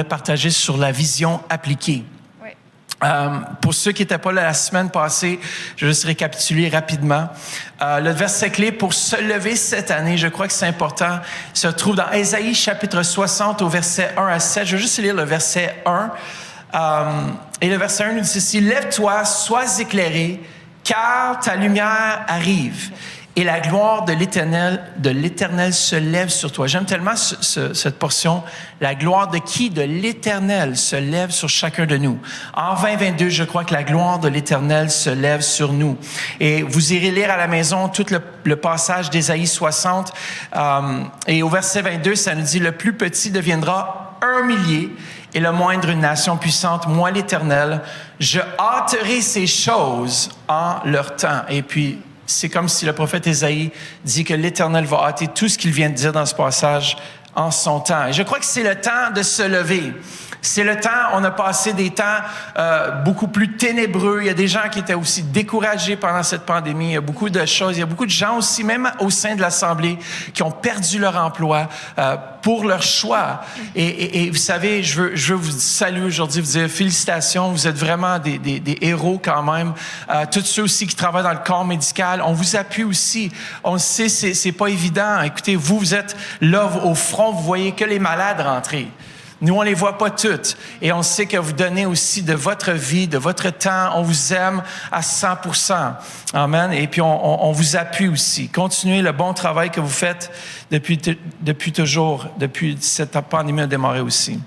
j'aimerais partager sur la vision appliquée. Pour ceux qui n'étaient pas là la semaine passée, je vais juste récapituler rapidement. Le verset clé pour se lever cette année, je crois que c'est important, se trouve dans Ésaïe chapitre 60 au verset 1 à 7. Je vais juste lire le verset 1. Et le verset 1 nous dit ceci: « Lève-toi, sois éclairé, car ta lumière arrive. Et la gloire de l'Éternel se lève sur toi. » J'aime tellement cette portion. La gloire de qui? De l'Éternel se lève sur chacun de nous. En 2022, je crois que la gloire de l'Éternel se lève sur nous. Et vous irez lire à la maison tout le passage d'Ésaïe 60. Et au verset 22, ça nous dit: « Le plus petit deviendra 1 millier et le moindre une nation puissante. Moi, l'Éternel, je hâterai ces choses en leur temps. » Et puis, c'est comme si le prophète Ésaïe dit que l'Éternel va hâter tout ce qu'il vient de dire dans ce passage en son temps. Et je crois que c'est le temps de se lever. C'est le temps, on a passé des temps beaucoup plus ténébreux. Il y a des gens qui étaient aussi découragés pendant cette pandémie. Il y a beaucoup de choses. Il y a beaucoup de gens aussi, même au sein de l'Assemblée, qui ont perdu leur emploi pour leur choix. Et vous savez, je veux vous saluer aujourd'hui, vous dire félicitations. Vous êtes vraiment des héros quand même. Tous ceux aussi qui travaillent dans le corps médical, on vous appuie aussi. On le sait, c'est pas évident. Écoutez, vous êtes là au front, vous voyez que les malades rentrer. Nous, on les voit pas toutes. Et on sait que vous donnez aussi de votre vie, de votre temps. On vous aime à 100%. Amen. Et puis, on vous appuie aussi. Continuez le bon travail que vous faites depuis toujours, depuis cette pandémie a démarré aussi.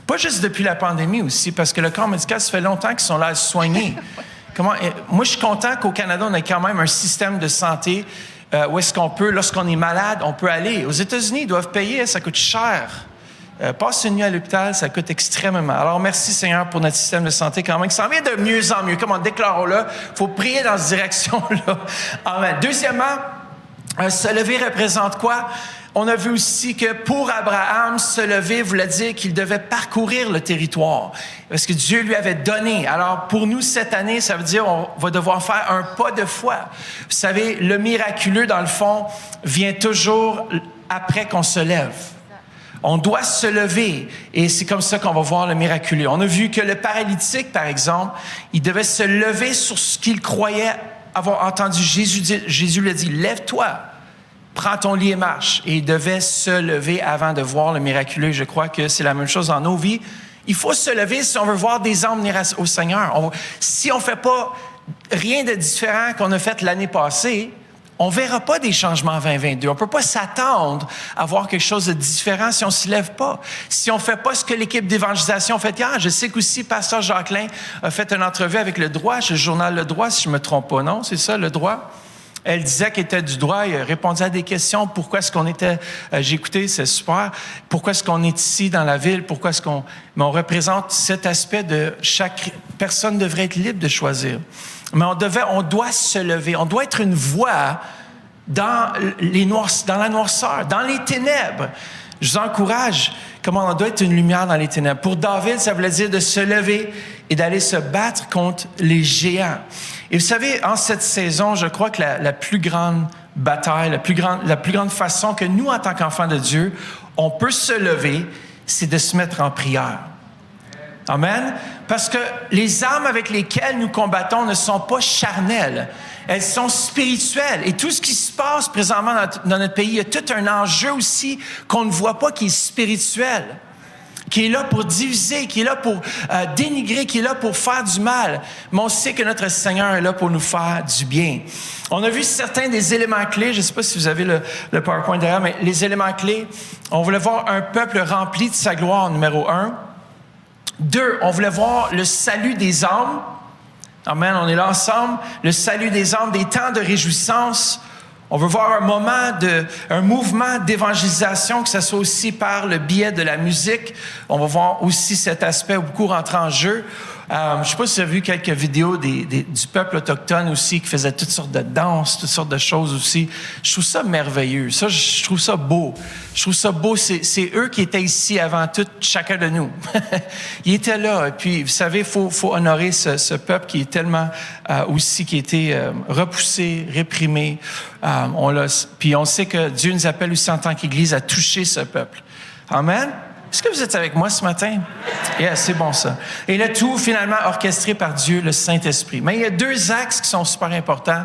Pas juste depuis la pandémie aussi, parce que le corps médical, ça fait longtemps qu'ils sont là à se soigner. Moi, je suis content qu'au Canada, on ait quand même un système de santé où est-ce qu'on peut, lorsqu'on est malade, on peut aller. Aux États-Unis, ils doivent payer, ça coûte cher. Passe une nuit à l'hôpital, ça coûte extrêmement. Alors, merci Seigneur pour notre système de santé quand même, qui s'en vient de mieux en mieux. Comme on déclare là, il faut prier dans cette direction-là. Amen. Deuxièmement, se lever représente quoi? On a vu aussi que pour Abraham, se lever voulait dire qu'il devait parcourir le territoire, parce que Dieu lui avait donné. Alors, pour nous, cette année, ça veut dire qu'on va devoir faire un pas de foi. Vous savez, le miraculeux, dans le fond, vient toujours après qu'on se lève. On doit se lever et c'est comme ça qu'on va voir le miraculeux. On a vu que le paralytique, par exemple, il devait se lever sur ce qu'il croyait avoir entendu Jésus dire. Jésus lui a dit: « Lève-toi, prends ton lit et marche. » Et il devait se lever avant de voir le miraculeux. Je crois que c'est la même chose dans nos vies. Il faut se lever si on veut voir des âmes venir au Seigneur. Si on ne fait pas rien de différent qu'on a fait l'année passée, on ne verra pas des changements en 2022. On ne peut pas s'attendre à voir quelque chose de différent si on ne se lève pas. Si on ne fait pas ce que l'équipe d'évangélisation a fait hier. Je sais qu'aussi, Pasteur Jacqueline a fait une entrevue avec Le Droit, le journal Le Droit, si je ne me trompe pas, non? C'est ça, Le Droit? Elle disait qu'elle était du droit, elle répondait à des questions. Pourquoi est-ce qu'on était... j'ai écouté, c'est super. Pourquoi est-ce qu'on est ici dans la ville? Pourquoi est-ce qu'on... Mais on représente cet aspect de chaque personne devrait être libre de choisir. Mais on doit se lever. On doit être une voix dans la noirceur, dans les ténèbres. Je vous encourage, comment on doit être une lumière dans les ténèbres. Pour David, ça voulait dire de se lever et d'aller se battre contre les géants. Et vous savez, en cette saison, je crois que la plus grande bataille, la plus grande façon que nous, en tant qu'enfants de Dieu, on peut se lever, c'est de se mettre en prière. Amen. Parce que les armes avec lesquelles nous combattons ne sont pas charnelles. Elles sont spirituelles. Et tout ce qui se passe présentement dans notre pays, il y a tout un enjeu aussi qu'on ne voit pas qui est spirituel, qui est là pour diviser, qui est là pour dénigrer, qui est là pour faire du mal. Mais on sait que notre Seigneur est là pour nous faire du bien. On a vu certains des éléments clés. Je ne sais pas si vous avez le PowerPoint derrière, mais les éléments clés, on voulait voir un peuple rempli de sa gloire, numéro 1. 2, on voulait voir le salut des âmes. Amen, on est là ensemble. Le salut des âmes, des temps de réjouissance. On veut voir un mouvement d'évangélisation, que ce soit aussi par le biais de la musique. On va voir aussi cet aspect beaucoup rentrer en jeu. Je ne sais pas si vous avez vu quelques vidéos du peuple autochtone aussi qui faisait toutes sortes de danses, toutes sortes de choses aussi. Je trouve ça merveilleux. Ça, je trouve ça beau. Je trouve ça beau. C'est eux qui étaient ici avant tout, chacun de nous. Ils étaient là. Et puis, vous savez, faut honorer ce peuple qui est tellement aussi, qui a été repoussé, réprimé. Puis on sait que Dieu nous appelle aussi en tant qu'Église à toucher ce peuple. Amen. Est-ce que vous êtes avec moi ce matin? Yeah, c'est bon ça. Et le tout, finalement, orchestré par Dieu, le Saint-Esprit. Mais il y a 2 axes qui sont super importants.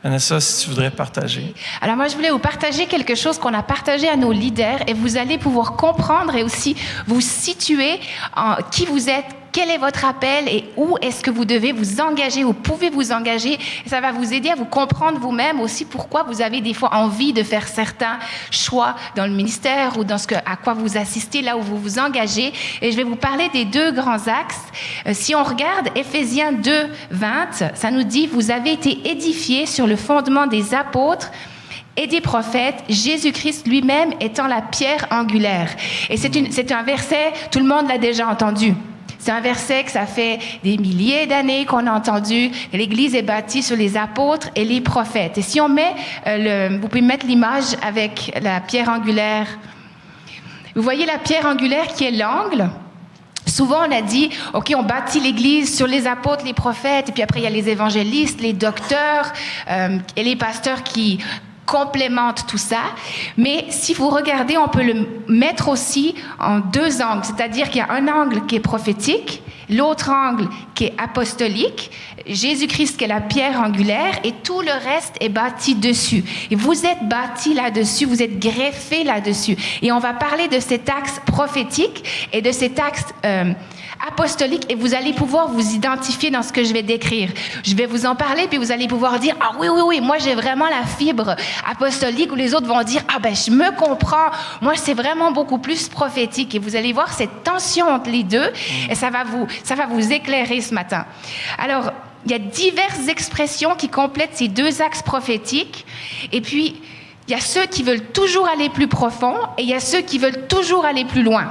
Vanessa, si tu voudrais partager. Alors moi, je voulais vous partager quelque chose qu'on a partagé à nos leaders et vous allez pouvoir comprendre et aussi vous situer en qui vous êtes, quel est votre appel et où est-ce que vous devez vous engager, vous pouvez vous engager. Et ça va vous aider à vous comprendre vous-même aussi pourquoi vous avez des fois envie de faire certains choix dans le ministère ou dans à quoi vous assistez, là où vous vous engagez. Et je vais vous parler des 2 grands axes. Si on regarde Éphésiens 2, 20, ça nous dit « Vous avez été édifiés sur le fondement des apôtres et des prophètes, Jésus-Christ lui-même étant la pierre angulaire. » Et c'est un verset, tout le monde l'a déjà entendu. C'est un verset que ça fait des milliers d'années qu'on a entendu. L'Église est bâtie sur les apôtres et les prophètes. Et si on met, vous pouvez mettre l'image avec la pierre angulaire. Vous voyez la pierre angulaire qui est l'angle. Souvent, on a dit, OK, on bâtit l'Église sur les apôtres, les prophètes, et puis après, il y a les évangélistes, les docteurs et les pasteurs qui complémente tout ça. Mais si vous regardez, on peut le mettre aussi en 2 angles. C'est-à-dire qu'il y a un angle qui est prophétique, l'autre angle qui est apostolique, Jésus-Christ qui est la pierre angulaire et tout le reste est bâti dessus. Et vous êtes bâtis là-dessus, vous êtes greffés là-dessus. Et on va parler de cet axe prophétique et de cet axe apostolique et vous allez pouvoir vous identifier dans ce que je vais décrire. Je vais vous en parler puis vous allez pouvoir dire « Ah oui, moi j'ai vraiment la fibre apostolique » ou les autres vont dire « Ah ben je me comprends, moi c'est vraiment beaucoup plus prophétique » et vous allez voir cette tension entre les deux et ça va vous éclairer ce matin. Alors, il y a diverses expressions qui complètent ces 2 axes prophétiques et puis il y a ceux qui veulent toujours aller plus profond et il y a ceux qui veulent toujours aller plus loin.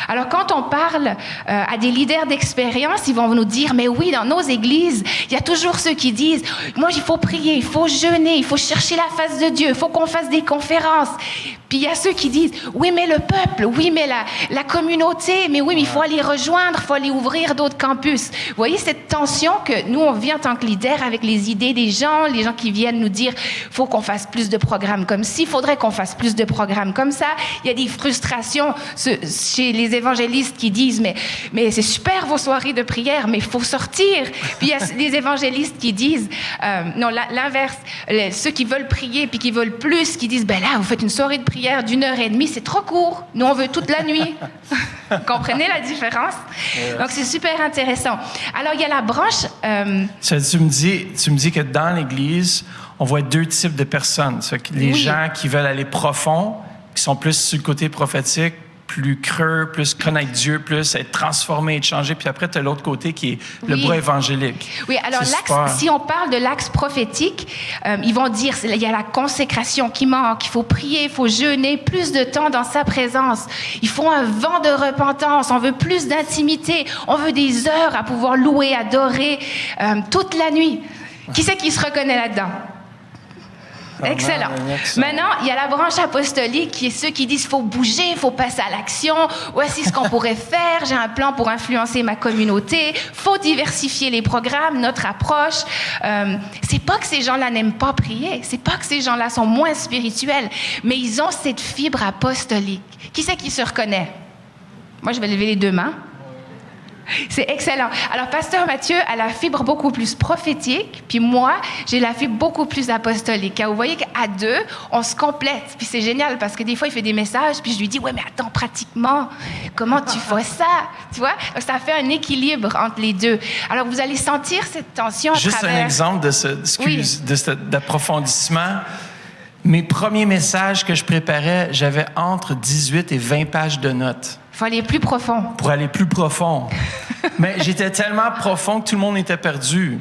Alors, quand on parle à des leaders d'expérience, ils vont nous dire, mais oui, dans nos églises, il y a toujours ceux qui disent, moi, il faut prier, il faut jeûner, il faut chercher la face de Dieu, il faut qu'on fasse des conférences. Puis, il y a ceux qui disent, oui, mais le peuple, oui, mais la communauté, mais oui, mais il faut aller rejoindre, il faut aller ouvrir d'autres campus. Vous voyez cette tension que nous, on vit en tant que leader avec les idées des gens, les gens qui viennent nous dire, il faut qu'on fasse plus de programmes comme ci, il faudrait qu'on fasse plus de programmes comme ça. Il y a des frustrations chez les évangélistes qui disent, mais c'est super vos soirées de prière, mais il faut sortir. Puis il y a des évangélistes qui disent, non, l'inverse, ceux qui veulent prier puis qui veulent plus, qui disent, ben là, vous faites une soirée de prière d'1h30, c'est trop court. Nous, on veut toute la nuit. Vous comprenez la différence? Donc, c'est super intéressant. Alors, il y a la branche... Tu me dis que dans l'Église, on voit 2 types de personnes. Les gens qui veulent aller profond, qui sont plus sur le côté prophétique, plus creux, plus connaître Dieu, plus être transformé, être changé. Puis après, tu as l'autre côté qui est le bras évangélique. Oui, alors si on parle de l'axe prophétique, ils vont dire il y a la consécration qui manque, il faut prier, il faut jeûner, plus de temps dans sa présence. Il faut un vent de repentance, on veut plus d'intimité, on veut des heures à pouvoir louer, adorer toute la nuit. Qui c'est qui se reconnaît là-dedans? Excellent. Maintenant, il y a la branche apostolique qui est ceux qui disent faut bouger, il faut passer à l'action. Voici ce qu'on pourrait faire. J'ai un plan pour influencer ma communauté. Faut diversifier les programmes, notre approche. C'est pas que ces gens-là n'aiment pas prier. C'est pas que ces gens-là sont moins spirituels, mais ils ont cette fibre apostolique. Qui c'est qui se reconnaît? Moi, je vais lever les 2 mains. C'est excellent. Alors, Pasteur Mathieu a la fibre beaucoup plus prophétique, puis moi, j'ai la fibre beaucoup plus apostolique. Vous voyez qu'à 2, on se complète. Puis c'est génial parce que des fois, il fait des messages, puis je lui dis, ouais, mais attends, pratiquement, comment tu fais ça? Tu vois? Donc, ça fait un équilibre entre les 2. Alors, vous allez sentir cette tension à Juste travers... un exemple d'approfondissement. Mes premiers messages que je préparais, j'avais entre 18 et 20 pages de notes. Il faut aller plus profond. Pour aller plus profond. Mais j'étais tellement profond que tout le monde était perdu.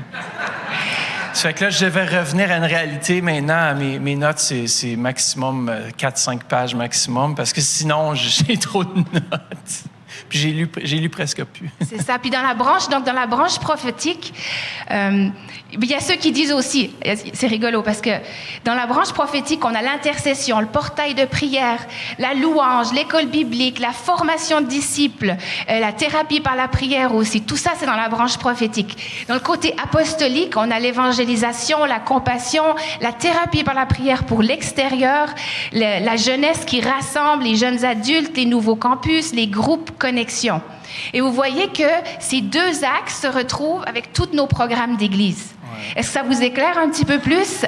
Ça fait que là, je devais revenir à une réalité maintenant. Mes notes, c'est maximum 4-5 pages maximum, parce que sinon, j'ai trop de notes. Puis j'ai lu presque plus. C'est ça. Puis dans la branche prophétique, il y a ceux qui disent aussi, c'est rigolo parce que dans la branche prophétique, on a l'intercession, le portail de prière, la louange, l'école biblique, la formation de disciples, la thérapie par la prière aussi. Tout ça, c'est dans la branche prophétique. Dans le côté apostolique, on a l'évangélisation, la compassion, la thérapie par la prière pour l'extérieur, la jeunesse qui rassemble les jeunes adultes, les nouveaux campus, les groupes connexion. Et vous voyez que ces deux axes se retrouvent avec tous nos programmes d'église. Ouais. Est-ce que ça vous éclaire un petit peu plus?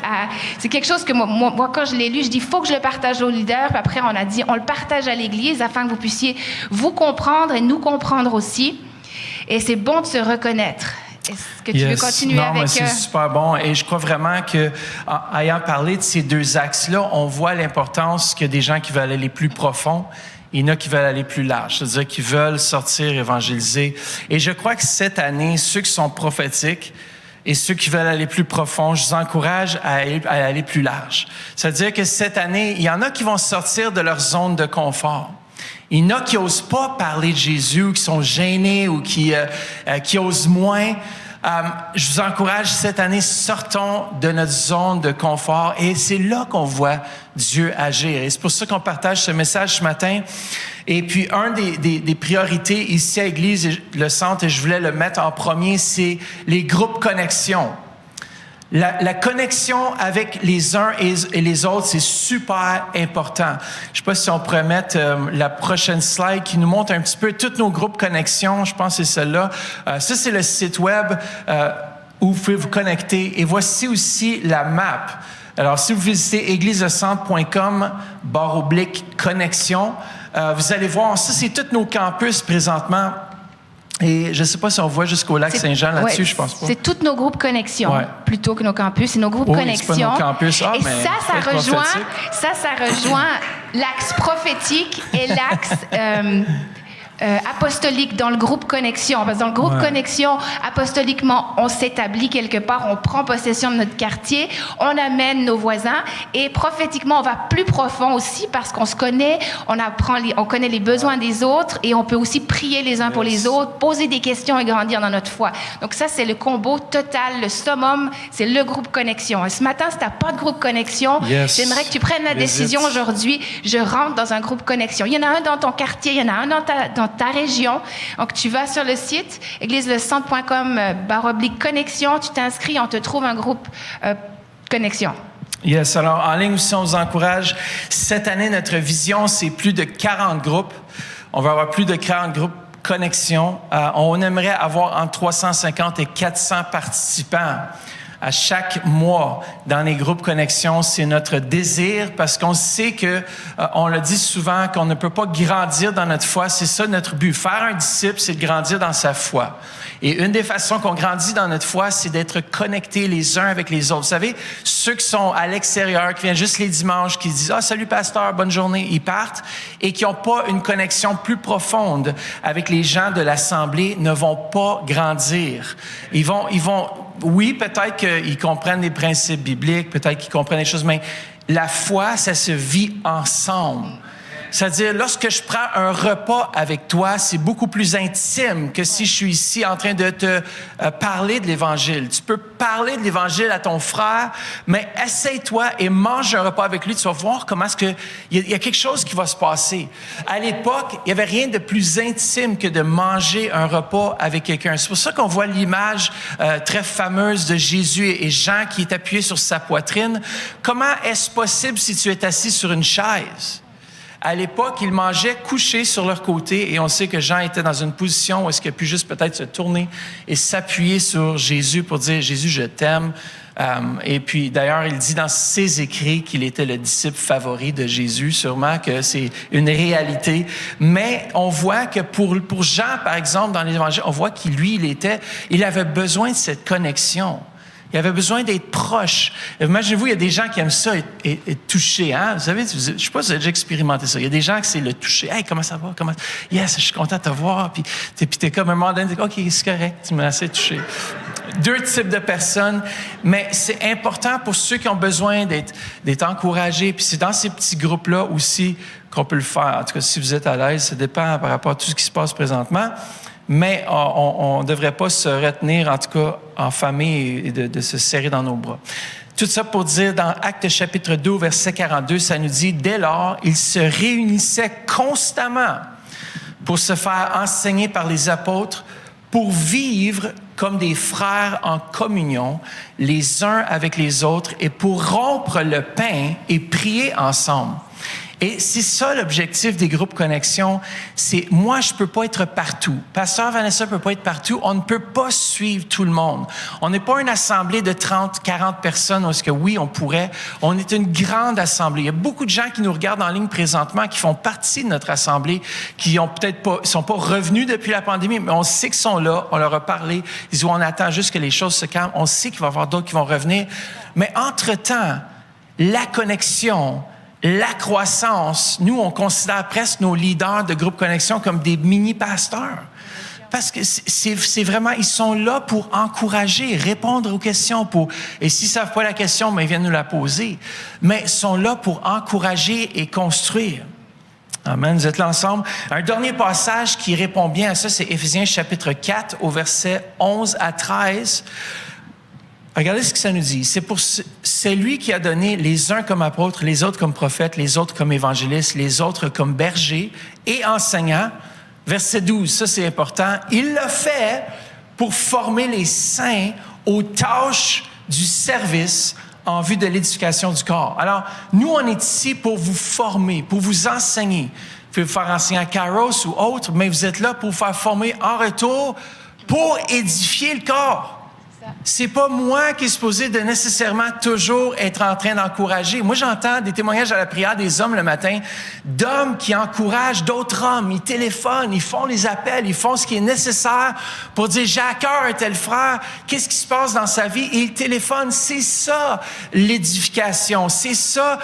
C'est quelque chose que moi, quand je l'ai lu, je dis, il faut que je le partage aux leaders. Puis après, on a dit, on le partage à l'église afin que vous puissiez vous comprendre et nous comprendre aussi. Et c'est bon de se reconnaître. Est-ce que tu veux continuer avec... Non, c'est super bon. Et je crois vraiment que, ayant parlé de ces deux axes-là, on voit l'importance qu'il y a des gens qui veulent aller plus profond. Il y en a qui veulent aller plus large, c'est-à-dire qui veulent sortir, évangéliser. Et je crois que cette année, ceux qui sont prophétiques et ceux qui veulent aller plus profond, je vous encourage à aller plus large. C'est-à-dire que cette année, il y en a qui vont sortir de leur zone de confort. Il y en a qui n'osent pas parler de Jésus, ou qui sont gênés ou qui osent moins. Je vous encourage cette année, sortons de notre zone de confort et c'est là qu'on voit Dieu agir. Et c'est pour ça qu'on partage ce message ce matin. Et puis, un des priorités ici à l'Église, le centre, et je voulais le mettre en premier, c'est les groupes connexion. La connexion avec les uns et les autres, c'est super important. Je ne sais pas si on pourrait mettre la prochaine slide qui nous montre un petit peu tous nos groupes connexion. Je pense que c'est celle-là. Ça, c'est le site web où vous pouvez vous connecter. Et voici aussi la map. Alors, si vous visitez églisecentre.com/connexion, vous allez voir, ça, c'est tous nos campus présentement. Et je ne sais pas si on voit jusqu'au lac Saint-Jean là-dessus, je pense pas. C'est tous nos groupes connexion, plutôt que nos campus. C'est nos groupes connexion. C'est pas nos campus. Et ça rejoint l'axe prophétique et l'axe apostolique dans le groupe connexion. Parce que dans le groupe connexion, apostoliquement, on s'établit quelque part, on prend possession de notre quartier, on amène nos voisins. Et prophétiquement, on va plus profond aussi parce qu'on se connaît, on connaît les besoins des autres et on peut aussi prier les uns pour les autres, poser des questions et grandir dans notre foi. Donc ça, c'est le combo total, le summum, c'est le groupe connexion. Et ce matin, si tu n'as pas de groupe connexion, j'aimerais que tu prennes la décision aujourd'hui, je rentre dans un groupe connexion. Il y en a un dans ton quartier, il y en a un dans ta région. Donc, tu vas sur le site égliselescentre.com/connexion, tu t'inscris, on te trouve un groupe connexion. Yes, alors en ligne aussi, on vous encourage. Cette année, notre vision, c'est plus de 40 groupes. On va avoir plus de 40 groupes connexion. On aimerait avoir entre 350 et 400 participants à chaque mois dans les groupes connexion. C'est notre désir parce qu'on sait que, on le dit souvent, qu'on ne peut pas grandir dans notre foi. C'est ça notre but. Faire un disciple, c'est de grandir dans sa foi. Et une des façons qu'on grandit dans notre foi, c'est d'être connectés les uns avec les autres. Vous savez, ceux qui sont à l'extérieur, qui viennent juste les dimanches, qui disent « Ah, salut pasteur, bonne journée », ils partent, et qui n'ont pas une connexion plus profonde avec les gens de l'Assemblée, ne vont pas grandir. Ils vont, oui, peut-être qu'ils comprennent les principes bibliques, peut-être qu'ils comprennent les choses, mais la foi, ça se vit ensemble. C'est-à-dire, lorsque je prends un repas avec toi, c'est beaucoup plus intime que si je suis ici en train de te parler de l'Évangile. Tu peux parler de l'Évangile à ton frère, mais essaye-toi et mange un repas avec lui. Tu vas voir comment est-ce que il y a quelque chose qui va se passer. À l'époque, il n'y avait rien de plus intime que de manger un repas avec quelqu'un. C'est pour ça qu'on voit l'image très fameuse de Jésus et Jean qui est appuyé sur sa poitrine. Comment est-ce possible si tu es assis sur une chaise? À l'époque, ils mangeaient couchés sur leur côté et on sait que Jean était dans une position où est-ce qu'il a pu juste peut-être se tourner et s'appuyer sur Jésus pour dire « Jésus, je t'aime ». Et puis, d'ailleurs, il dit dans ses écrits qu'il était le disciple favori de Jésus, sûrement que c'est une réalité. Mais on voit que pour Jean, par exemple, dans l'Évangile, on voit qu'il avait besoin de cette connexion. Il avait besoin d'être proche. Imaginez-vous, il y a des gens qui aiment ça, être touchés. Hein? Vous savez, je ne sais pas si vous avez déjà expérimenté ça. Il y a des gens qui c'est le toucher. « Hey, comment ça va? Yes, je suis content de te voir. » Puis t'es comme un moment donné, « OK, c'est correct, tu m'as assez touché. » deux types de personnes, mais c'est important pour ceux qui ont besoin d'être encouragés. Puis c'est dans ces petits groupes-là aussi qu'on peut le faire. En tout cas, si vous êtes à l'aise, ça dépend par rapport à tout ce qui se passe présentement. Mais on ne devrait pas se retenir, en tout cas, en famille et de se serrer dans nos bras. Tout ça pour dire, dans Actes chapitre 2, verset 42, ça nous dit, « Dès lors, ils se réunissaient constamment pour se faire enseigner par les apôtres, pour vivre comme des frères en communion, les uns avec les autres, et pour rompre le pain et prier ensemble. » Et c'est ça l'objectif des groupes Connexion, c'est moi je peux pas être partout. Pasteur Vanessa peut pas être partout, on ne peut pas suivre tout le monde. On n'est pas une assemblée de 30, 40 personnes où est-ce que oui, on pourrait. On est une grande assemblée. Il y a beaucoup de gens qui nous regardent en ligne présentement qui font partie de notre assemblée, qui ont peut-être pas sont pas revenus depuis la pandémie, mais on sait qu'ils sont là, on leur a parlé, ils disent on attend juste que les choses se calment, on sait qu'il va y avoir d'autres qui vont revenir. Mais entre-temps, la connexion, la croissance, nous, on considère presque nos leaders de groupe Connexion comme des mini-pasteurs. Parce que c'est vraiment, ils sont là pour encourager, répondre aux questions. Et s'ils ne savent pas la question, mais ils viennent nous la poser. Mais ils sont là pour encourager et construire. Amen. Vous êtes là ensemble. Un dernier passage qui répond bien à ça, c'est Éphésiens chapitre 4, au verset 11 à 13. Regardez ce que ça nous dit. C'est lui qui a donné les uns comme apôtres, les autres comme prophètes, les autres comme évangélistes, les autres comme bergers et enseignants. Verset 12, ça c'est important. Il l'a fait pour former les saints aux tâches du service en vue de l'édification du corps. Alors, nous, on est ici pour vous former, pour vous enseigner. Vous pouvez vous faire enseigner à Kairos ou autre, mais vous êtes là pour vous faire former en retour pour édifier le corps. C'est pas moi qui est supposé de nécessairement toujours être en train d'encourager. Moi, j'entends des témoignages à la prière des hommes le matin, d'hommes qui encouragent d'autres hommes. Ils téléphonent, ils font les appels, ils font ce qui est nécessaire pour dire « j'ai à cœur un tel frère, qu'est-ce qui se passe dans sa vie? » Et ils téléphonent. C'est ça, l'édification. C'est ça,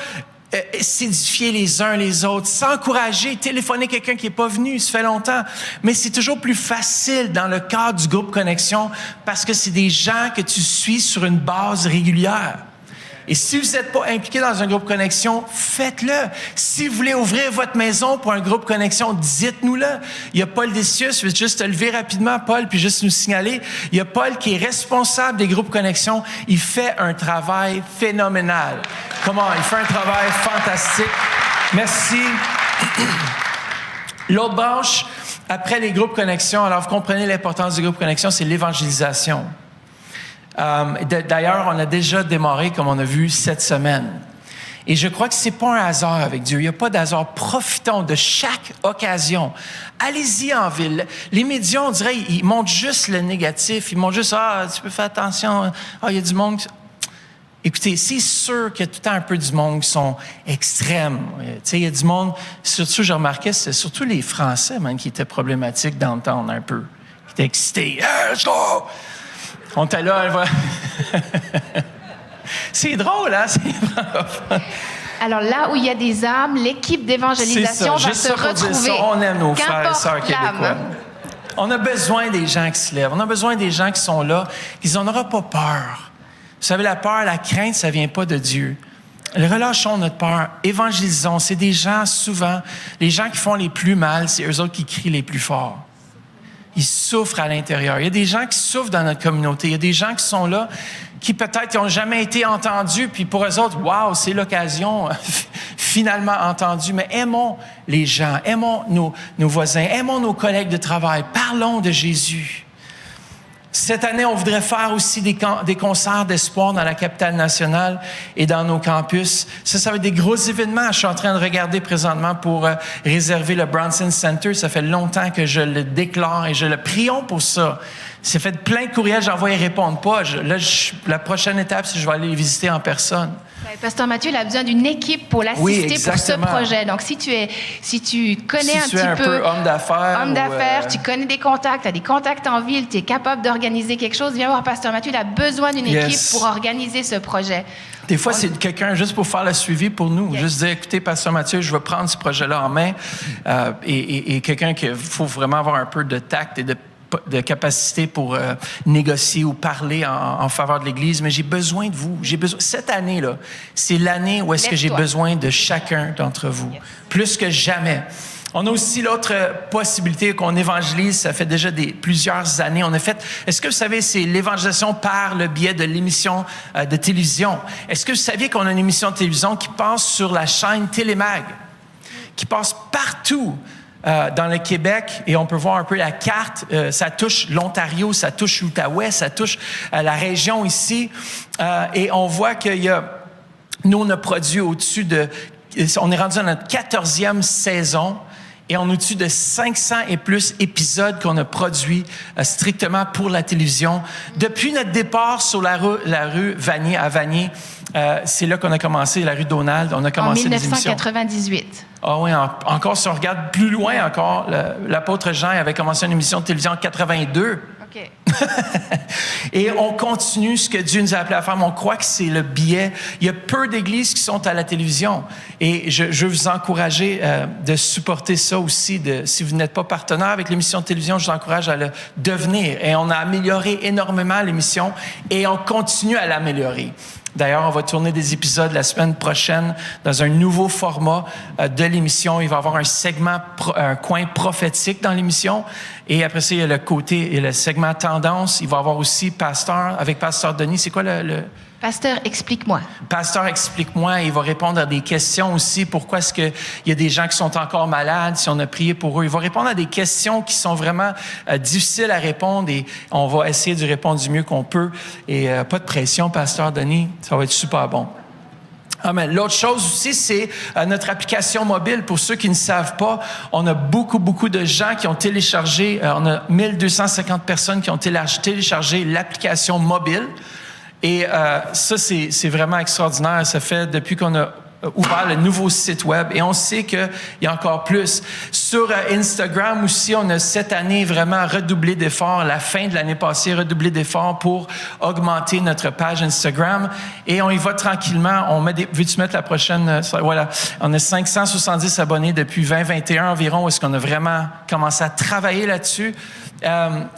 s'édifier les uns les autres, s'encourager, téléphoner quelqu'un qui n'est pas venu, ça fait longtemps. Mais c'est toujours plus facile dans le cadre du groupe Connexion parce que c'est des gens que tu suis sur une base régulière. Et si vous n'êtes pas impliqué dans un groupe Connexion, faites-le. Si vous voulez ouvrir votre maison pour un groupe Connexion, dites-nous-le. Il y a Paul Dessius, je vais juste te lever rapidement, Paul, puis juste nous signaler. Il y a Paul qui est responsable des groupes Connexion. Il fait un travail phénoménal. Comment? Il fait un travail fantastique. Merci. L'autre branche, après les groupes Connexion, alors vous comprenez l'importance du groupe Connexion, c'est l'évangélisation. D'ailleurs, on a déjà démarré, comme on a vu, cette semaine. Et je crois que c'est pas un hasard avec Dieu. Il n'y a pas d'hasard. Profitons de chaque occasion. Allez-y en ville. Les médias, on dirait, ils montrent juste le négatif. Ils montrent juste, tu peux faire attention. Il y a du monde. Écoutez, c'est sûr qu'il y a tout le temps un peu du monde qui sont extrêmes. Tu sais, il y a du monde, surtout, j'ai remarqué, c'est surtout les Français, même, qui étaient problématiques dans le temps un peu. Qui étaient excités. Hey, let's go! On était là, c'est drôle, hein? C'est vraiment fun. Alors là où il y a des âmes, l'équipe d'évangélisation va se retrouver. On aime nos frères et sœurs québécois. On a besoin des gens qui se lèvent. On a besoin des gens qui sont là, qu'ils n'en auront pas peur. Vous savez, la peur, la crainte, ça ne vient pas de Dieu. Relâchons notre peur, évangélisons. C'est des gens, souvent, les gens qui font les plus mal, c'est eux autres qui crient les plus forts. Ils souffrent à l'intérieur. Il y a des gens qui souffrent dans notre communauté. Il y a des gens qui sont là, qui peut-être n'ont jamais été entendus, puis pour eux autres, wow, c'est l'occasion, finalement entendue. Mais aimons les gens, aimons nos voisins, aimons nos collègues de travail. Parlons de Jésus. Cette année, on voudrait faire aussi des concerts d'espoir dans la capitale nationale et dans nos campus. Ça va être des gros événements. Je suis en train de regarder présentement pour réserver le Bronson Center. Ça fait longtemps que je le déclare et je le prions pour ça. C'est fait plein de courriels, j'envoie, ils répondent pas. La prochaine étape, c'est que je vais aller les visiter en personne. Pasteur Mathieu, il a besoin d'une équipe pour l'assister pour ce projet. Donc, si tu connais un petit peu homme d'affaires, tu connais des contacts, tu as des contacts en ville, tu es capable d'organiser quelque chose, viens voir Pasteur Mathieu, il a besoin d'une équipe pour organiser ce projet. Des fois, c'est quelqu'un juste pour faire le suivi pour nous. Juste dire, écoutez, Pasteur Mathieu, je vais prendre ce projet-là en main. Et quelqu'un qu'il faut vraiment avoir un peu de tact et de de capacité pour négocier ou parler en faveur de l'Église, mais j'ai besoin de vous. Cette année-là, c'est l'année où est-ce que j'ai besoin de chacun d'entre vous, plus que jamais. On a aussi l'autre possibilité qu'on évangélise, ça fait déjà plusieurs années. On a fait, est-ce que vous savez, c'est l'évangélisation par le biais de l'émission de télévision. Est-ce que vous saviez qu'on a une émission de télévision qui passe sur la chaîne Télémag, qui passe partout dans le Québec, et on peut voir un peu la carte, ça touche l'Ontario, ça touche l'Outaouais, ça touche la région ici, et on voit nous, on a produit on est rendu à notre 14e saison, et on a au-dessus de 500 et plus épisodes qu'on a produits strictement pour la télévision. Depuis notre départ sur la rue Vanier à Vanier, c'est là qu'on a commencé, la rue Donald. On a commencé en 1998. Ah oui, encore si on regarde plus loin encore, l'apôtre Jean avait commencé une émission de télévision en 82. OK. Et on continue ce que Dieu nous a appelé à faire, mais on croit que c'est le biais. Il y a peu d'églises qui sont à la télévision. Et je veux vous encourager de supporter ça aussi. Si vous n'êtes pas partenaire avec l'émission de télévision, je vous encourage à le devenir. Et on a amélioré énormément l'émission et on continue à l'améliorer. D'ailleurs, on va tourner des épisodes la semaine prochaine dans un nouveau format de l'émission. Il va y avoir un segment, un coin prophétique dans l'émission. Et après ça, il y a le côté et le segment tendance. Il va y avoir aussi Pasteur, avec Pasteur Denis. C'est quoi le... Pasteur, explique-moi. Pasteur, explique-moi. Il va répondre à des questions aussi. Pourquoi est-ce qu'il y a des gens qui sont encore malades, si on a prié pour eux? Il va répondre à des questions qui sont vraiment difficiles à répondre et on va essayer de répondre du mieux qu'on peut. Et pas de pression, Pasteur Denis. Ça va être super bon. Amen. L'autre chose aussi, c'est notre application mobile. Pour ceux qui ne savent pas, on a beaucoup de gens qui ont téléchargé, on a 1250 personnes qui ont téléchargé l'application mobile. Et ça, c'est vraiment extraordinaire. Ça fait depuis qu'on a ouvert le nouveau site web et on sait qu'il y a encore plus. Sur Instagram aussi, on a cette année vraiment redoublé d'efforts, la fin de l'année passée, redoublé d'efforts pour augmenter notre page Instagram et on y va tranquillement. Veux-tu mettre la prochaine? Voilà. On a 570 abonnés depuis 2021 environ. Est-ce qu'on a vraiment commencé à travailler là-dessus?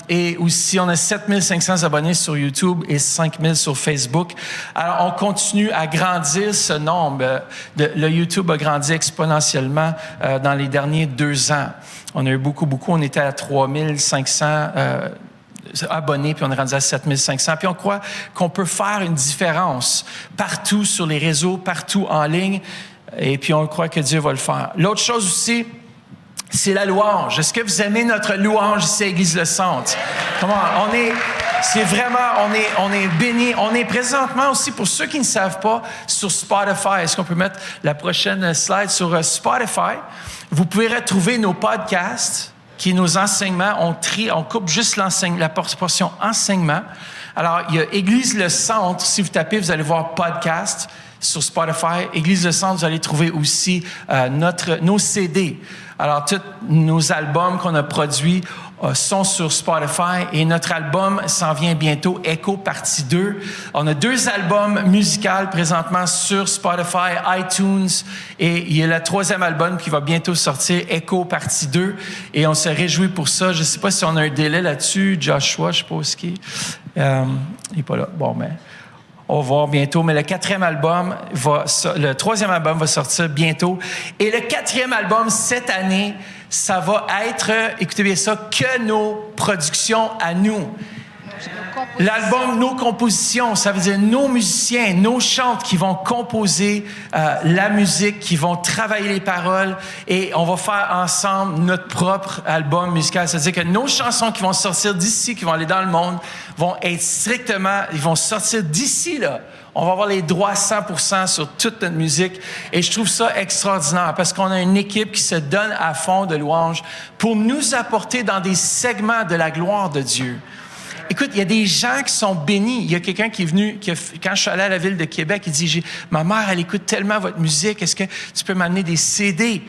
Et aussi, on a 7500 abonnés sur YouTube et 5000 sur Facebook. Alors, on continue à grandir ce nombre. Le YouTube a grandi exponentiellement dans les derniers 2 ans. On a eu beaucoup. On était à 3500 abonnés, puis on est rendu à 7500. Puis on croit qu'on peut faire une différence partout sur les réseaux, partout en ligne. Et puis on croit que Dieu va le faire. L'autre chose aussi, c'est la louange. Est-ce que vous aimez notre louange ici à Église Le Centre? Comment? On est bénis. On est présentement aussi, pour ceux qui ne savent pas, sur Spotify. Est-ce qu'on peut mettre la prochaine slide sur Spotify? Vous pouvez retrouver nos podcasts, qui est nos enseignements. On coupe juste la portion enseignement. Alors, il y a Église Le Centre. Si vous tapez, vous allez voir podcast sur Spotify. Église Le Centre, vous allez trouver aussi nos CD. Alors, tous nos albums qu'on a produits sont sur Spotify et notre album s'en vient bientôt, Echo partie 2. On a 2 albums musicaux présentement sur Spotify, iTunes et il y a le 3e album qui va bientôt sortir, Echo partie 2 et on se réjouit pour ça. Je ne sais pas si on a un délai là-dessus. Joshua, je ne sais pas où est-ce qu'il est. Il n'est pas là. Bon, mais... on va voir bientôt, mais le 4e album le 3e album va sortir bientôt. Et le 4e album, cette année, ça va être, écoutez bien ça, que nos productions à nous. L'album Nos compositions, ça veut dire nos musiciens, nos chantes qui vont composer la musique, qui vont travailler les paroles et on va faire ensemble notre propre album musical. C'est-à-dire que nos chansons qui vont sortir d'ici, qui vont aller dans le monde, vont être ils vont sortir d'ici, là. On va avoir les droits 100% sur toute notre musique. Et je trouve ça extraordinaire parce qu'on a une équipe qui se donne à fond de louanges pour nous apporter dans des segments de la gloire de Dieu. Écoute, il y a des gens qui sont bénis. Il y a quelqu'un qui est venu, quand je suis allé à la ville de Québec, il dit, ma mère, elle écoute tellement votre musique, est-ce que tu peux m'amener des CD?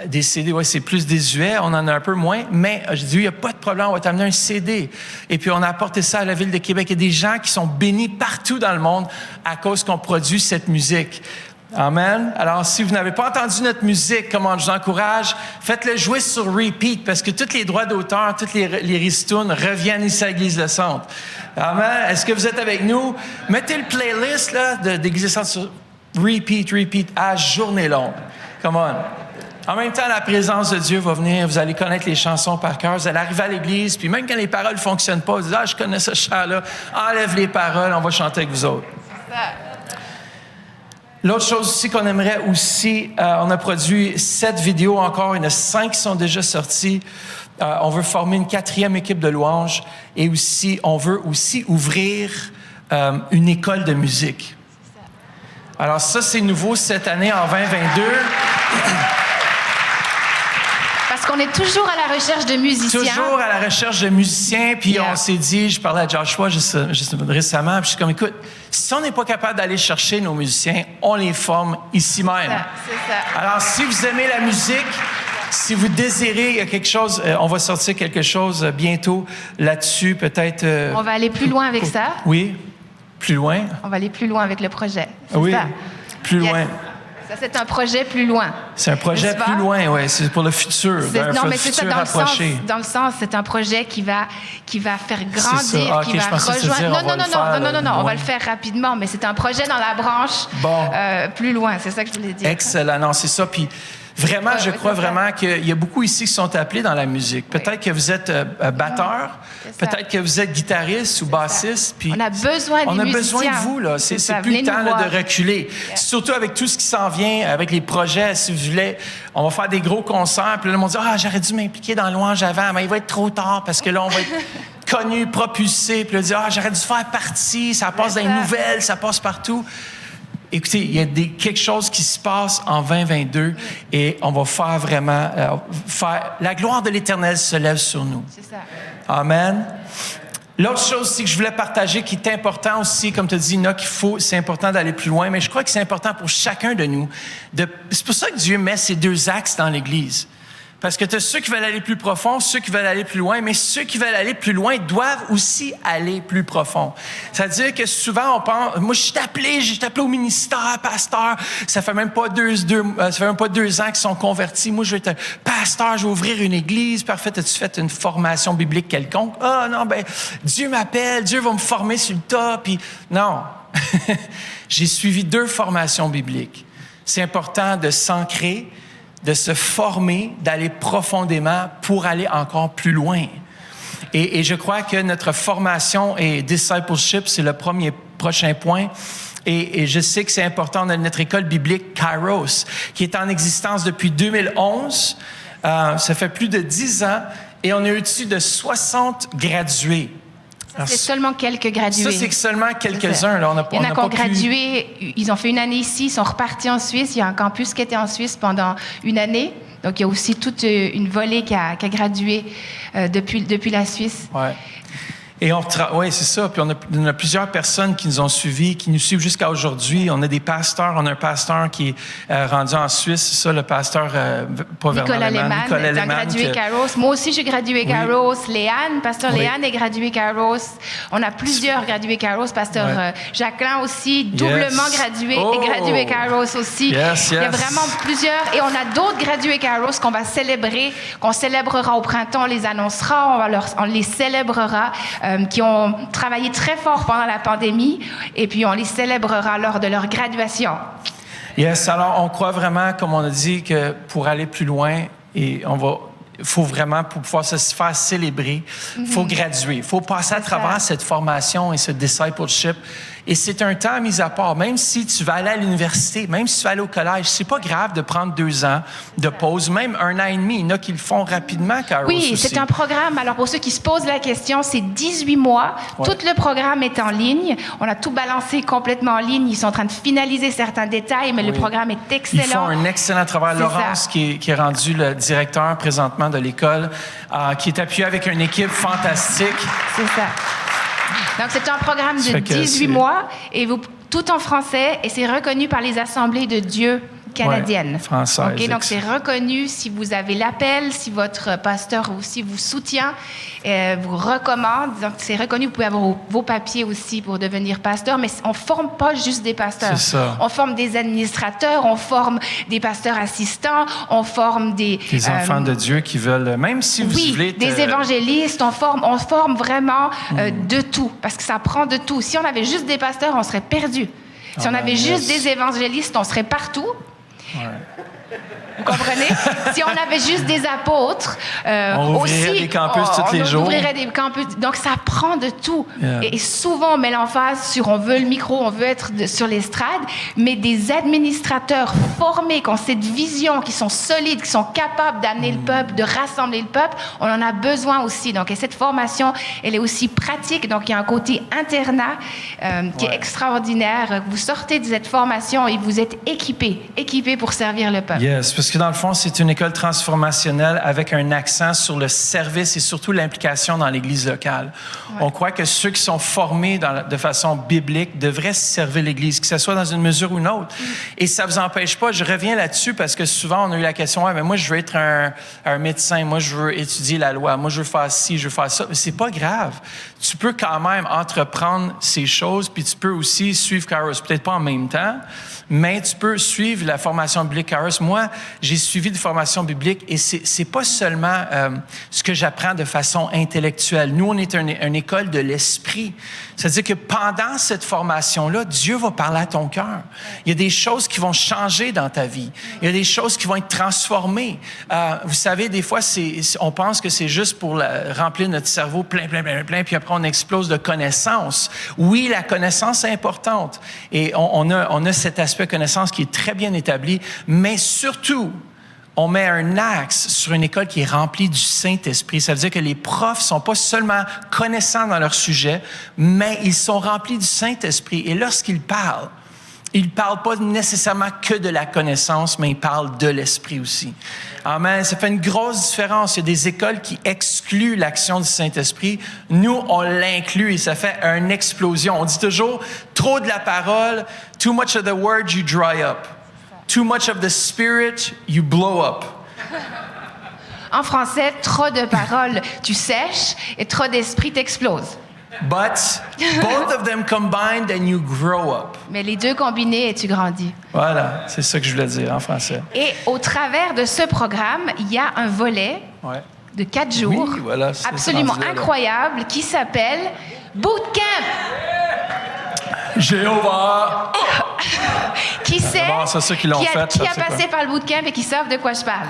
Des CD, ouais, c'est plus désuet, on en a un peu moins, mais j'ai dit, il n'y a pas de problème, on va t'amener un CD. Et puis, on a apporté ça à la ville de Québec. Il y a des gens qui sont bénis partout dans le monde à cause qu'on produit cette musique. Amen. Alors, si vous n'avez pas entendu notre musique, comment je vous encourage, faites-le jouer sur repeat parce que tous les droits d'auteur, toutes les ristournes reviennent ici à l'Église Le Centre. Amen. Est-ce que vous êtes avec nous? Mettez le playlist là, d'Église Le Centre sur repeat, à journée longue. Come on. En même temps, la présence de Dieu va venir. Vous allez connaître les chansons par cœur. Vous allez arriver à l'église, puis même quand les paroles ne fonctionnent pas, vous dites « Ah, je connais ce chant-là. » Enlève les paroles, on va chanter avec vous autres. L'autre chose aussi qu'on aimerait aussi, on a produit 7 vidéos encore. Il y en a 5 qui sont déjà sorties. On veut former une 4e équipe de louanges et aussi, on veut aussi ouvrir une école de musique. Alors ça, c'est nouveau cette année en 2022. Parce qu'on est toujours à la recherche de musiciens. Toujours à la recherche de musiciens. Puis on s'est dit, je parlais à Joshua juste récemment, puis je suis comme, écoute, si on n'est pas capable d'aller chercher nos musiciens, on les forme ici même. C'est ça. Alors, si vous aimez la musique, si vous désirez quelque chose, on va sortir quelque chose bientôt là-dessus, peut-être... on va aller plus loin avec ça. Oui, plus loin. On va aller plus loin avec le projet. Oui, ça. Plus loin. Ça, c'est un projet plus loin. C'est un projet plus loin, oui. C'est pour le futur. Non, mais c'est ça, dans le sens, c'est un projet qui va faire grandir, qui va rejoindre. Non, on va le faire rapidement, mais c'est un projet dans la branche plus loin. C'est ça que je voulais dire. Excellent. Non, c'est ça. Puis vraiment, je crois vraiment qu'il y a beaucoup ici qui sont appelés dans la musique. Peut-être que vous êtes batteur, peut-être que vous êtes guitariste ou bassiste. Puis on a besoin des musiciens. On a besoin de vous, là. C'est plus le temps là, de reculer. Surtout avec tout ce qui s'en vient, avec les projets, si vous voulez, on va faire des gros concerts. Puis là, on dit, j'aurais dû m'impliquer dans le louange avant, mais il va être trop tard parce que là, on va être connu, propulsé. Puis là, on dit, j'aurais dû faire partie, ça passe dans les nouvelles, ça passe partout. Écoutez, il y a quelque chose qui se passe en 2022 et on va faire vraiment... la gloire de l'Éternel se lève sur nous. C'est ça. Amen. L'autre chose aussi que je voulais partager qui est important aussi, comme tu as dit, Enoch, c'est important d'aller plus loin, mais je crois que c'est important pour chacun de nous. C'est pour ça que Dieu met ces 2 axes dans l'Église. Parce que tu as ceux qui veulent aller plus profond, ceux qui veulent aller plus loin, mais ceux qui veulent aller plus loin doivent aussi aller plus profond. C'est-à-dire que souvent, on pense, moi, je suis appelé au ministère, pasteur. Ça fait même pas 2 ans qu'ils sont convertis. Moi, je vais être pasteur, je vais ouvrir une église. Parfait, as-tu fait une formation biblique quelconque? Non, Dieu m'appelle, Dieu va me former sur le tas. Puis non, j'ai suivi 2 formations bibliques. C'est important de s'ancrer, de se former, d'aller profondément pour aller encore plus loin. Et je crois que notre formation et discipleship, c'est le prochain point. Et je sais que c'est important. On a notre école biblique Kairos, qui est en existence depuis 2011. Ça fait plus de 10 ans. Et on a eu au-dessus de 60 gradués. C'est seulement quelques gradués. Ça, c'est seulement quelques-uns. Là. Il y en a qui ont gradué, ils ont fait une année ici, ils sont repartis en Suisse. Il y a un campus qui était en Suisse pendant une année. Donc, il y a aussi toute une volée qui a gradué depuis la Suisse. Ouais. Et oui, c'est ça. Puis on a plusieurs personnes qui nous ont suivis, qui nous suivent jusqu'à aujourd'hui. On a des pasteurs. On a un pasteur qui est rendu en Suisse. C'est ça, le pasteur Nicolas Lehmann a gradué Kairos. Moi aussi, j'ai gradué Kairos. Léane, pasteur Léane est gradué Kairos. On a plusieurs gradués Kairos. Pasteur Jacqueline aussi, doublement gradué et gradué Kairos aussi. Il y a vraiment plusieurs. Et on a d'autres gradués Kairos qu'on va célébrer, qu'on célébrera au printemps. On les annoncera, on les célébrera. Qui ont travaillé très fort pendant la pandémie, et puis on les célébrera lors de leur graduation. Yes, alors on croit vraiment, comme on a dit, que pour aller plus loin, il faut vraiment, pour pouvoir se faire célébrer, il faut graduer, il faut passer à travers cette formation et ce discipleship. Et c'est un temps mis à part. Même si tu vas aller à l'université, même si tu vas aller au collège, c'est pas grave de prendre 2 ans de pause, même 1 an et demi. Il y en a qui le font rapidement, Kairos. Oui, aussi. C'est un programme. Alors, pour ceux qui se posent la question, c'est 18 mois. Ouais. Tout le programme est en ligne. On a tout balancé complètement en ligne. Ils sont en train de finaliser certains détails, mais le programme est excellent. Ils font un excellent travail. Laurence, qui est rendu le directeur présentement de l'école, qui est appuyé avec une équipe fantastique. C'est ça. Donc, c'est un programme de 18 mois, et tout en français, et c'est reconnu par les assemblées de Dieu canadienne. Française. Okay, donc, c'est reconnu si vous avez l'appel, si votre pasteur aussi vous soutient, vous recommande. Donc, c'est reconnu. Vous pouvez avoir vos papiers aussi pour devenir pasteur, mais on ne forme pas juste des pasteurs. C'est ça. On forme des administrateurs, on forme des pasteurs assistants, on forme des enfants de Dieu qui veulent, même si vous voulez... des évangélistes, on forme vraiment de tout, parce que ça prend de tout. Si on avait juste des pasteurs, on serait perdu. Si on avait juste des évangélistes, on serait partout. Ouais. Vous comprenez? Si on avait juste des apôtres, on ouvrirait des campus tous les jours. On ouvrirait des campus. Donc, ça prend de tout. Yeah. Et souvent, on met l'emphase sur on veut le micro, on veut être sur l'estrade, mais des administrateurs formés, qui ont cette vision, qui sont solides, qui sont capables d'amener le peuple, de rassembler le peuple, on en a besoin aussi. Donc, et cette formation, elle est aussi pratique. Donc, il y a un côté internat qui est extraordinaire. Vous sortez de cette formation et vous êtes équipés pour servir le peuple. Yes, parce que dans le fond, c'est une école transformationnelle avec un accent sur le service et surtout l'implication dans l'Église locale. Ouais. On croit que ceux qui sont formés de façon biblique devraient servir l'Église, que ce soit dans une mesure ou une autre. Et ça ne vous empêche pas, je reviens là-dessus parce que souvent, on a eu la question, ouais, mais moi, je veux être un médecin, moi, je veux étudier la loi, moi, je veux faire ci, je veux faire ça. Mais c'est pas grave. Tu peux quand même entreprendre ces choses, puis tu peux aussi suivre Kairos, peut-être pas en même temps, mais tu peux suivre la formation biblique Kairos. Moi, j'ai suivi des formations bibliques et c'est pas seulement ce que j'apprends de façon intellectuelle. Nous, on est une école de l'esprit. C'est-à-dire que pendant cette formation-là, Dieu va parler à ton cœur. Il y a des choses qui vont changer dans ta vie. Il y a des choses qui vont être transformées. Vous savez, des fois, on pense que c'est juste pour remplir notre cerveau plein, puis après, on explose de connaissances. Oui, la connaissance est importante. Et on a cet aspect connaissance qui est très bien établi, mais surtout, on met un axe sur une école qui est remplie du Saint-Esprit. Ça veut dire que les profs ne sont pas seulement connaissants dans leur sujet, mais ils sont remplis du Saint-Esprit. Et lorsqu'ils parlent, ils ne parlent pas nécessairement que de la connaissance, mais ils parlent de l'Esprit aussi. Amen. Ça fait une grosse différence. Il y a des écoles qui excluent l'action du Saint-Esprit. Nous, on l'inclut et ça fait une explosion. On dit toujours, trop de la parole, too much of the word, you dry up. Too much of the spirit, you blow up. En français, trop de paroles, tu sèches, et trop d'esprit, t'exploses. But both of them combined and you grow up. Mais les deux combinés et tu grandis. Voilà, c'est ça que je voulais dire en français. Et au travers de ce programme, il y a un volet de 4 jours absolument incroyable qui s'appelle Bootcamp. Jéhovah! Qui a passé par le bootcamp et qui savent de quoi je parle?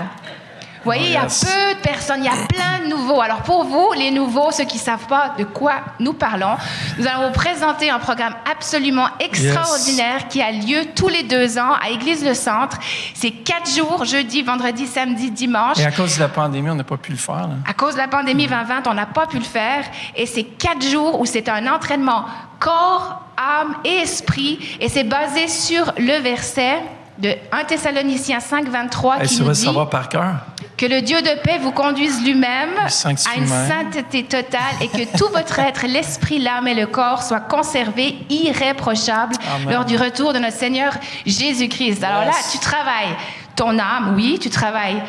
Vous voyez, il y a peu de personnes, il y a plein de nouveaux. Alors pour vous, les nouveaux, ceux qui ne savent pas de quoi nous parlons, nous allons vous présenter un programme absolument extraordinaire qui a lieu tous les 2 ans à Église Le Centre. C'est 4 jours, jeudi, vendredi, samedi, dimanche. Et à cause de la pandémie, on n'a pas pu le faire. Là. À cause de la pandémie 2020, on n'a pas pu le faire. Et c'est 4 jours où c'est un entraînement corps, âme et esprit. Et c'est basé sur le verset de 1 Thessaloniciens 5, 23 qui nous dit savoir par cœur. Que le Dieu de paix vous conduise lui-même à une sainteté totale et que tout votre être, l'esprit, l'âme et le corps soient conservés irréprochables lors du retour de notre Seigneur Jésus-Christ. Alors là, tu travailles ton âme, oui, tu travailles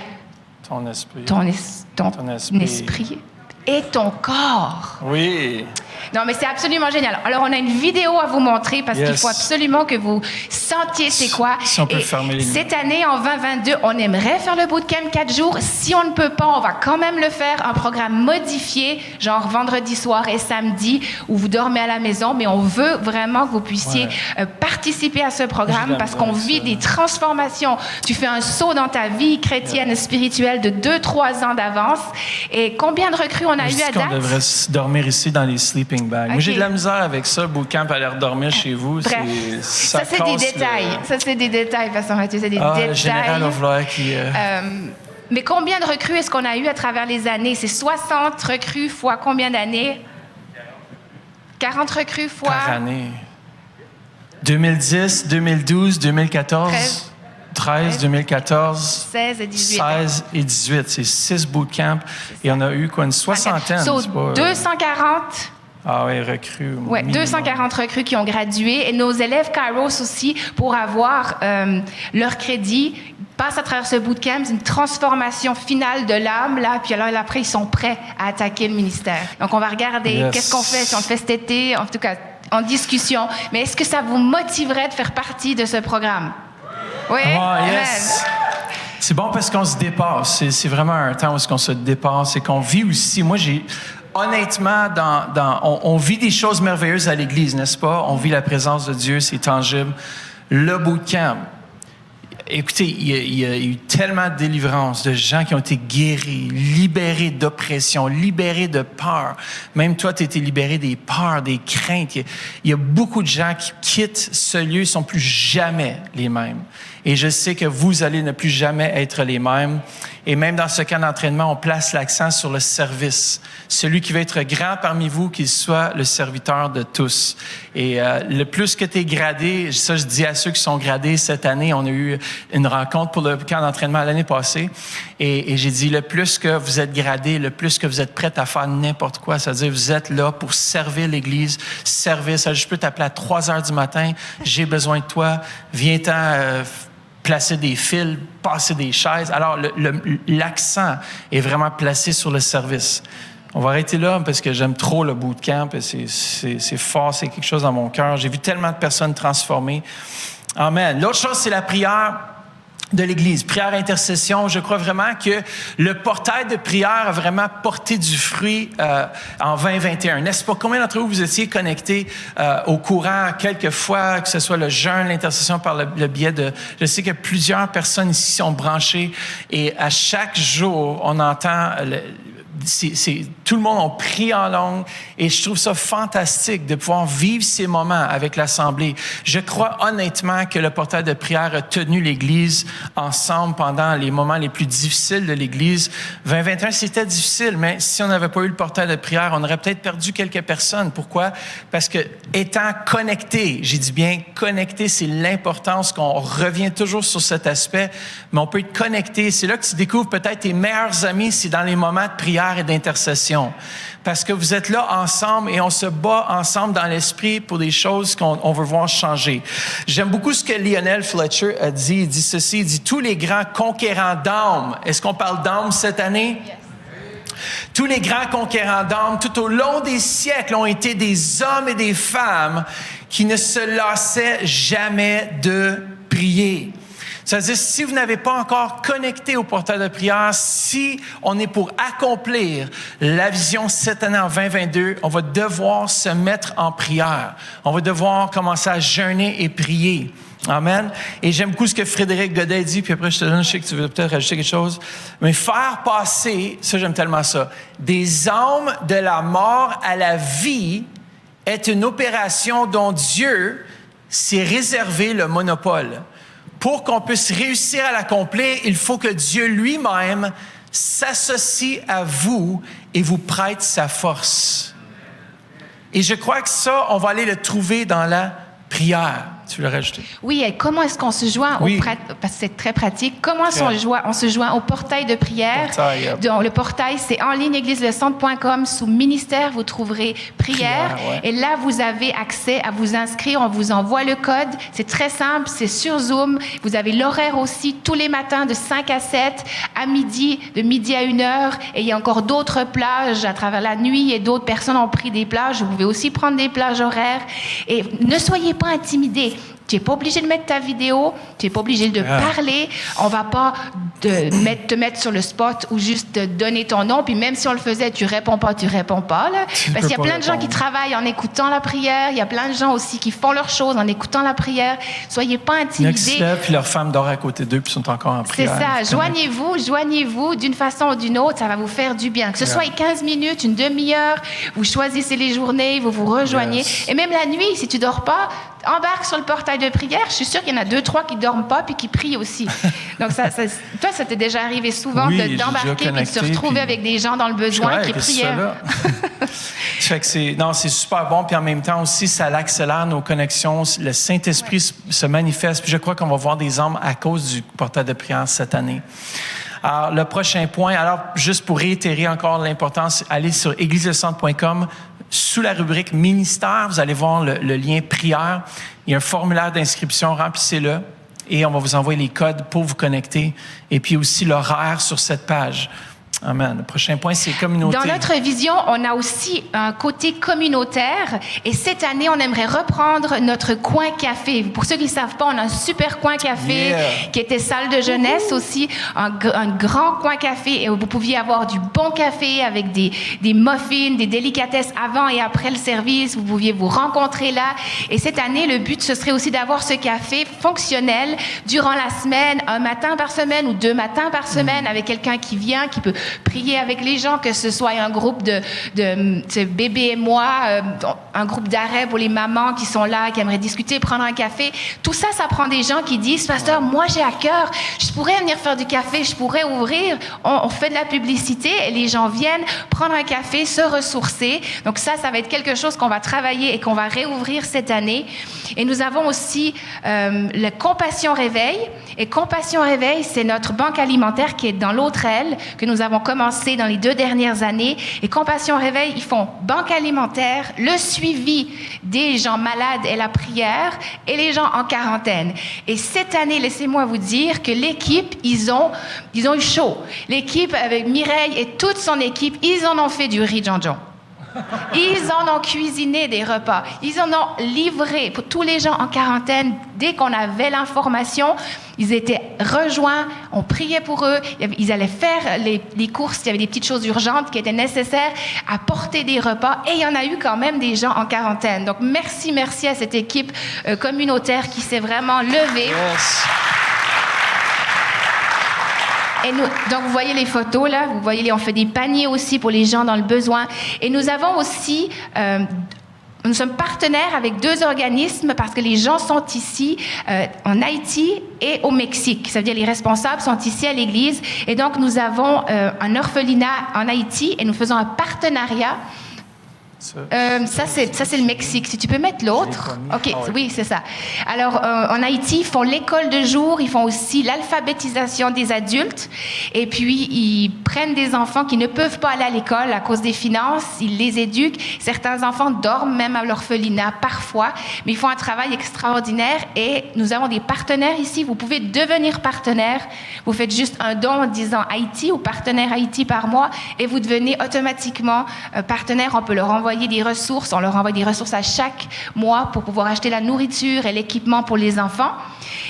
ton esprit, ton esprit et ton corps. Oui. Non, mais c'est absolument génial. Alors, on a une vidéo à vous montrer parce qu'il faut absolument que vous sentiez c'est quoi. Si on peut fermer les cette année, en 2022, on aimerait faire le bootcamp 4 jours. Si on ne peut pas, on va quand même le faire. Un programme modifié, genre vendredi soir et samedi, où vous dormez à la maison. Mais on veut vraiment que vous puissiez participer à ce programme parce qu'on vit des transformations. Tu fais un saut dans ta vie chrétienne, spirituelle de 2-3 ans d'avance. Et combien de recrues on a eu à date? On devrait dormir ici dans les sleeping bags. Okay. Moi, j'ai de la misère avec ça. Bootcamp, aller dormir chez vous, ça c'est des détails. Ça, c'est des détails, Pasteur Mathieu. C'est des détails. Le général Ovlaire qui... Mais combien de recrues est-ce qu'on a eu à travers les années? C'est 60 recrues fois combien d'années? 40 recrues fois... Par année. 2010, 2012, 2014... 13, 2014, 16 et 18. 16 et 18. C'est 6 bootcamps. Et on a eu une soixantaine. So, 240 Ah oui, recrues. Oui, 240 recrues qui ont gradué. Et nos élèves Kairos aussi, pour avoir leur crédit, passent à travers ce bootcamp, une transformation finale de l'âme, là, puis alors après, ils sont prêts à attaquer le ministère. Donc, on va regarder qu'est-ce qu'on fait, si on le fait cet été, en tout cas, en discussion. Mais est-ce que ça vous motiverait de faire partie de ce programme? Oui? Oh, yes! C'est bon parce qu'on se dépasse. C'est vraiment un temps où on se dépasse et qu'on vit aussi. Moi, honnêtement, on vit des choses merveilleuses à l'Église, n'est-ce pas? On vit la présence de Dieu, c'est tangible. Le bootcamp. Écoutez, il y a eu tellement de délivrance, de gens qui ont été guéris, libérés d'oppression, libérés de peur. Même toi, tu as été libéré des peurs, des craintes. Il y a beaucoup de gens qui quittent ce lieu, ils ne sont plus jamais les mêmes. Et je sais que vous allez ne plus jamais être les mêmes. Et même dans ce camp d'entraînement, on place l'accent sur le service. Celui qui va être grand parmi vous, qu'il soit le serviteur de tous. Et le plus que tu es gradé, ça je dis à ceux qui sont gradés cette année, on a eu une rencontre pour le camp d'entraînement l'année passée. Et j'ai dit, le plus que vous êtes gradé, le plus que vous êtes prêts à faire n'importe quoi. C'est-à-dire, vous êtes là pour servir l'Église, servir. Ça, je peux t'appeler à 3 heures du matin, j'ai besoin de toi, viens-t'en... placer des fils, passer des chaises. Alors, l'accent est vraiment placé sur le service. On va arrêter là parce que j'aime trop le bootcamp. C'est fort, c'est quelque chose dans mon cœur. J'ai vu tellement de personnes transformées. Amen. L'autre chose, c'est la prière de l'Église. Prière, intercession. Je crois vraiment que le portail de prière a vraiment porté du fruit en 2021. N'est-ce pas? Combien d'entre vous étiez connectés au courant quelques fois, que ce soit le jeûne, l'intercession par le biais de... Je sais que plusieurs personnes ici sont branchées et à chaque jour, on entend... tout le monde a prié en langue et je trouve ça fantastique de pouvoir vivre ces moments avec l'Assemblée. Je crois honnêtement que le portail de prière a tenu l'Église ensemble pendant les moments les plus difficiles de l'Église. 2021, c'était difficile, mais si on n'avait pas eu le portail de prière, on aurait peut-être perdu quelques personnes. Pourquoi? Parce que étant connecté, j'ai dit bien connecté, c'est l'importance qu'on revient toujours sur cet aspect, mais on peut être connecté. C'est là que tu découvres peut-être tes meilleurs amis, c'est dans les moments de prière et d'intercession. Parce que vous êtes là ensemble et on se bat ensemble dans l'esprit pour des choses qu'on veut voir changer. J'aime beaucoup ce que Lionel Fletcher a dit. Il dit ceci, il dit « Tous les grands conquérants d'âme ». Est-ce qu'on parle d'âme cette année? Yes. Tous les grands conquérants d'âme, tout au long des siècles, ont été des hommes et des femmes qui ne se lassaient jamais de prier. C'est-à-dire, si vous n'avez pas encore connecté au portail de prière, si on est pour accomplir la vision cette année en 2022, on va devoir se mettre en prière. On va devoir commencer à jeûner et prier. Amen. Et j'aime beaucoup ce que Frédéric Godet dit, puis après je te donne, je sais que tu veux peut-être rajouter quelque chose. Mais faire passer, ça j'aime tellement ça, des âmes de la mort à la vie est une opération dont Dieu s'est réservé le monopole. Pour qu'on puisse réussir à l'accomplir, il faut que Dieu lui-même s'associe à vous et vous prête sa force. Et je crois que ça, on va aller le trouver dans la prière. Tu veux le rajouter? Oui, et comment est-ce qu'on se joint oui. Parce que c'est très pratique. Comment on se joint au portail de prière? Donc, le portail, c'est en ligne égliselescentre.com. Sous ministère, vous trouverez prière. Ouais. Et là, vous avez accès à vous inscrire. On vous envoie le code. C'est très simple. C'est sur Zoom. Vous avez l'horaire aussi tous les matins de 5 à 7, à midi, de midi à 1h. Et il y a encore d'autres plages à travers la nuit. Et d'autres personnes ont pris des plages. Vous pouvez aussi prendre des plages horaires. Et ne soyez pas intimidés. Tu n'es pas obligé de mettre ta vidéo, tu n'es pas obligé de parler. On ne va pas te mettre sur le spot ou juste te donner ton nom. Puis même si on le faisait, tu réponds pas. Là. Parce qu'il y a plein de gens qui travaillent en écoutant la prière. Il y a plein de gens aussi qui font leurs choses en écoutant la prière. Soyez pas intimidés. Il y en a qui puis leur femme dort à côté d'eux puis sont encore en prière. C'est ça. Joignez-vous d'une façon ou d'une autre. Ça va vous faire du bien. Que ce soit 15 minutes, une demi-heure, vous choisissez les journées, vous vous rejoignez. Yes. Et même la nuit, si tu dors pas, embarque sur le portail de prière. Je suis sûre qu'il y en a 2-3 qui dorment pas puis qui prient aussi. Donc, toi, ça t'est déjà arrivé souvent d'embarquer et de se retrouver avec des gens dans le besoin qui priaient. Fait que c'est super bon. Puis en même temps aussi, ça accélère nos connexions. Le Saint-Esprit se manifeste. Puis je crois qu'on va voir des âmes à cause du portail de prière cette année. Alors, le prochain point, juste pour réitérer encore l'importance, allez sur égliselescentre.com, sous la rubrique ministère, vous allez voir le lien prière. Il y a un formulaire d'inscription, remplissez-le et on va vous envoyer les codes pour vous connecter. Et puis aussi l'horaire sur cette page. Amen. Le prochain point, c'est communauté. Dans notre vision, on a aussi un côté communautaire. Et cette année, on aimerait reprendre notre coin café. Pour ceux qui ne savent pas, on a un super coin café qui était salle de jeunesse aussi. Un grand coin café. Et vous pouviez avoir du bon café avec des muffins, des délicatesses avant et après le service. Vous pouviez vous rencontrer là. Et cette année, le but, ce serait aussi d'avoir ce café fonctionnel durant la semaine, un matin par semaine ou 2 matins par semaine avec quelqu'un qui vient, qui peut prier avec les gens, que ce soit un groupe de bébés et moi, un groupe d'arrêt pour les mamans qui sont là, qui aimeraient discuter, prendre un café. Tout ça, ça prend des gens qui disent, pasteur, moi j'ai à cœur, je pourrais venir faire du café, je pourrais ouvrir. On fait de la publicité et les gens viennent prendre un café, se ressourcer. Donc ça va être quelque chose qu'on va travailler et qu'on va réouvrir cette année. Et nous avons aussi le Compassion Réveil. Et Compassion Réveil, c'est notre banque alimentaire qui est dans l'autre aile, que nous avons commencé dans les 2 dernières années. Et Compassion Réveil, ils font banque alimentaire, le suivi des gens malades et la prière, et les gens en quarantaine. Et cette année, laissez-moi vous dire que l'équipe, ils ont eu chaud. L'équipe avec Mireille et toute son équipe, ils en ont fait du riz John. Ils en ont cuisiné des repas. Ils en ont livré pour tous les gens en quarantaine. Dès qu'on avait l'information, ils étaient rejoints. On priait pour eux. Ils allaient faire les courses. Il y avait des petites choses urgentes qui étaient nécessaires, apporter des repas. Et il y en a eu quand même des gens en quarantaine. Donc, merci à cette équipe communautaire qui s'est vraiment levée. Yes. Et donc, vous voyez les photos, là. Vous voyez, on fait des paniers aussi pour les gens dans le besoin. Et nous avons aussi... nous sommes partenaires avec 2 organismes parce que les gens sont ici en Haïti et au Mexique. Ça veut dire les responsables sont ici à l'Église. Et donc, nous avons un orphelinat en Haïti et nous faisons un partenariat. Ça, c'est le Mexique. Si tu peux mettre l'autre. OK, oui, c'est ça. Alors, en Haïti, ils font l'école de jour, ils font aussi l'alphabétisation des adultes. Et puis, ils prennent des enfants qui ne peuvent pas aller à l'école à cause des finances, ils les éduquent. Certains enfants dorment même à l'orphelinat parfois, mais ils font un travail extraordinaire. Et nous avons des partenaires ici. Vous pouvez devenir partenaire. Vous faites juste un don en disant Haïti ou partenaire Haïti par mois et vous devenez automatiquement partenaire. On peut leur envoyer des ressources. On leur envoie des ressources à chaque mois pour pouvoir acheter la nourriture et l'équipement pour les enfants.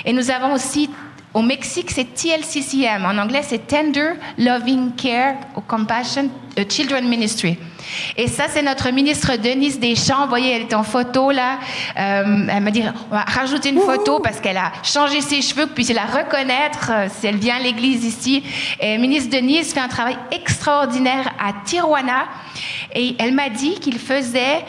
Et nous avons aussi, au Mexique, c'est TLCCM. En anglais, c'est Tender Loving Care or Compassion Children Ministry. Et ça, c'est notre ministre Denise Deschamps. Vous voyez, elle est en photo, là. Elle m'a dit, on va rajouter une photo parce qu'elle a changé ses cheveux, puis la reconnaître si elle vient à l'église ici. Et ministre Denise fait un travail extraordinaire à Tijuana. Et elle m'a dit qu'il faisait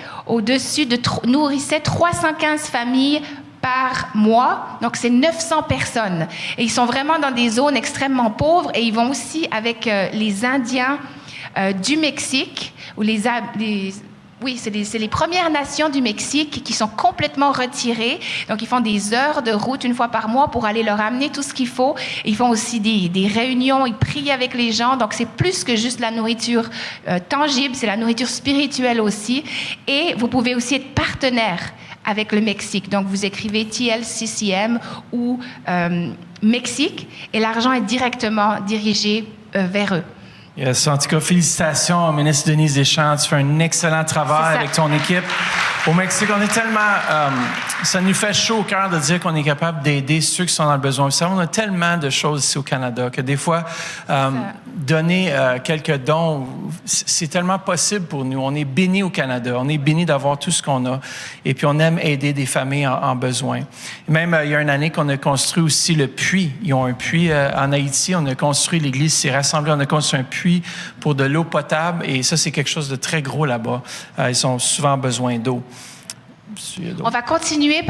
nourrissait 315 familles par mois, donc c'est 900 personnes. Et ils sont vraiment dans des zones extrêmement pauvres et ils vont aussi avec les Indiens du Mexique, ou c'est les Premières Nations du Mexique qui sont complètement retirées. Donc, ils font des heures de route 1 fois par mois pour aller leur amener tout ce qu'il faut. Ils font aussi des réunions, ils prient avec les gens. Donc, c'est plus que juste la nourriture tangible, c'est la nourriture spirituelle aussi. Et vous pouvez aussi être partenaire avec le Mexique. Donc, vous écrivez TLCCM ou Mexique et l'argent est directement dirigé vers eux. Yes, en tout cas, félicitations au ministre Denise Deschamps. Tu fais un excellent travail avec ton équipe. Au Mexique, on est tellement... ça nous fait chaud au cœur de dire qu'on est capable d'aider ceux qui sont dans le besoin. Vous savez, on a tellement de choses ici au Canada que des fois, donner quelques dons, c'est tellement possible pour nous. On est bénis au Canada. On est bénis d'avoir tout ce qu'on a. Et puis, on aime aider des familles en besoin. Même, il y a une année qu'on a construit aussi le puits. Ils ont un puits en Haïti. On a construit, l'Église s'est rassemblée. On a construit un puits pour de l'eau potable. Et ça, c'est quelque chose de très gros là-bas. Ils ont souvent besoin d'eau. On va continuer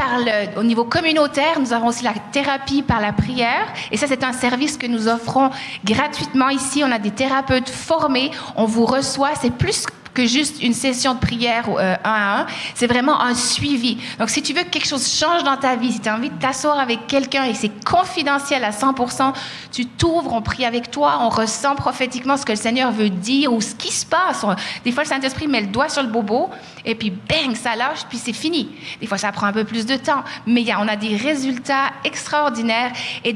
au niveau communautaire. Nous avons aussi la thérapie par la prière. Et ça, c'est un service que nous offrons gratuitement ici. On a des thérapeutes formés. On vous reçoit. C'est plus que juste une session de prière un à un. C'est vraiment un suivi. Donc, si tu veux que quelque chose change dans ta vie, si tu as envie de t'asseoir avec quelqu'un et c'est confidentiel à 100%, tu t'ouvres, on prie avec toi, on ressent prophétiquement ce que le Seigneur veut dire ou ce qui se passe. Des fois, le Saint-Esprit met le doigt sur le bobo et puis bang, ça lâche, puis c'est fini. Des fois, ça prend un peu plus de temps, mais on a des résultats extraordinaires. Et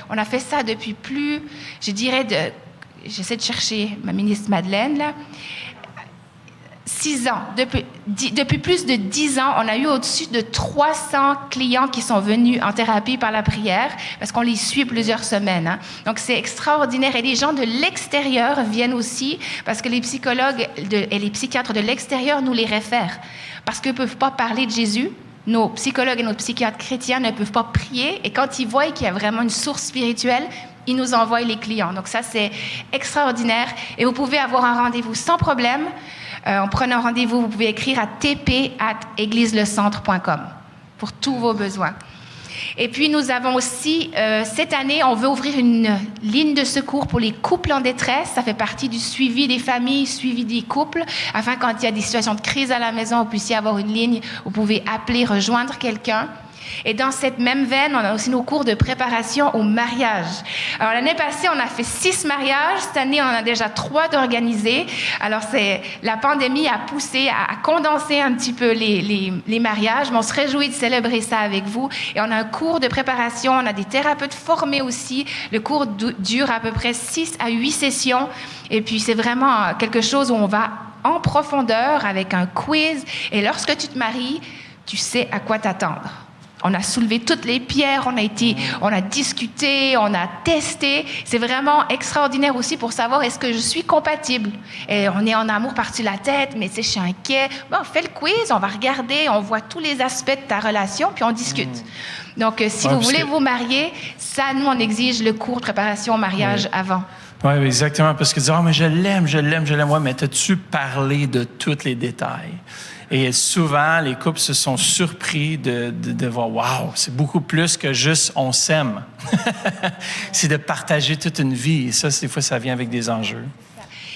on a fait ça depuis plus, je dirais, j'essaie de chercher ma ministre Madeleine, là. 6 ans. Depuis plus de 10 ans, on a eu au-dessus de 300 clients qui sont venus en thérapie par la prière parce qu'on les suit plusieurs semaines. Hein. Donc, c'est extraordinaire. Et les gens de l'extérieur viennent aussi parce que les psychologues et les psychiatres de l'extérieur nous les réfèrent parce qu'ils ne peuvent pas parler de Jésus. Nos psychologues et nos psychiatres chrétiens ne peuvent pas prier. Et quand ils voient qu'il y a vraiment une source spirituelle, ils nous envoient les clients. Donc, ça, c'est extraordinaire. Et vous pouvez avoir un rendez-vous sans problème. En prenant rendez-vous, vous pouvez écrire à tp@égliseLecentre.com pour tous vos besoins. Et puis, nous avons aussi, cette année, on veut ouvrir une ligne de secours pour les couples en détresse. Ça fait partie du suivi des familles, suivi des couples, afin quand il y a des situations de crise à la maison, vous puissiez avoir une ligne, vous pouvez appeler, rejoindre quelqu'un. Et dans cette même veine, on a aussi nos cours de préparation au mariage. Alors, l'année passée, on a fait 6 mariages. Cette année, on en a déjà 3 d'organisés. Alors, la pandémie a poussé à condenser un petit peu les mariages, mais on se réjouit de célébrer ça avec vous. Et on a un cours de préparation. On a des thérapeutes formés aussi. Le cours dure à peu près 6 à 8 sessions. Et puis, c'est vraiment quelque chose où on va en profondeur avec un quiz. Et lorsque tu te maries, tu sais à quoi t'attendre. On a soulevé toutes les pierres, on a discuté, on a testé. C'est vraiment extraordinaire aussi pour savoir est-ce que je suis compatible. Et on est en amour par-dessus la tête, mais je suis inquiet. Bon, fais le quiz, on va regarder, on voit tous les aspects de ta relation, puis on discute. Donc, si vous voulez vous marier, ça, nous, on exige le cours de préparation au mariage avant. Oui, exactement, parce que mais je l'aime. Ouais, mais as-tu parlé de tous les détails? Et souvent, les couples se sont surpris de voir, wow, c'est beaucoup plus que juste on s'aime. C'est de partager toute une vie. Et ça, des fois, ça vient avec des enjeux.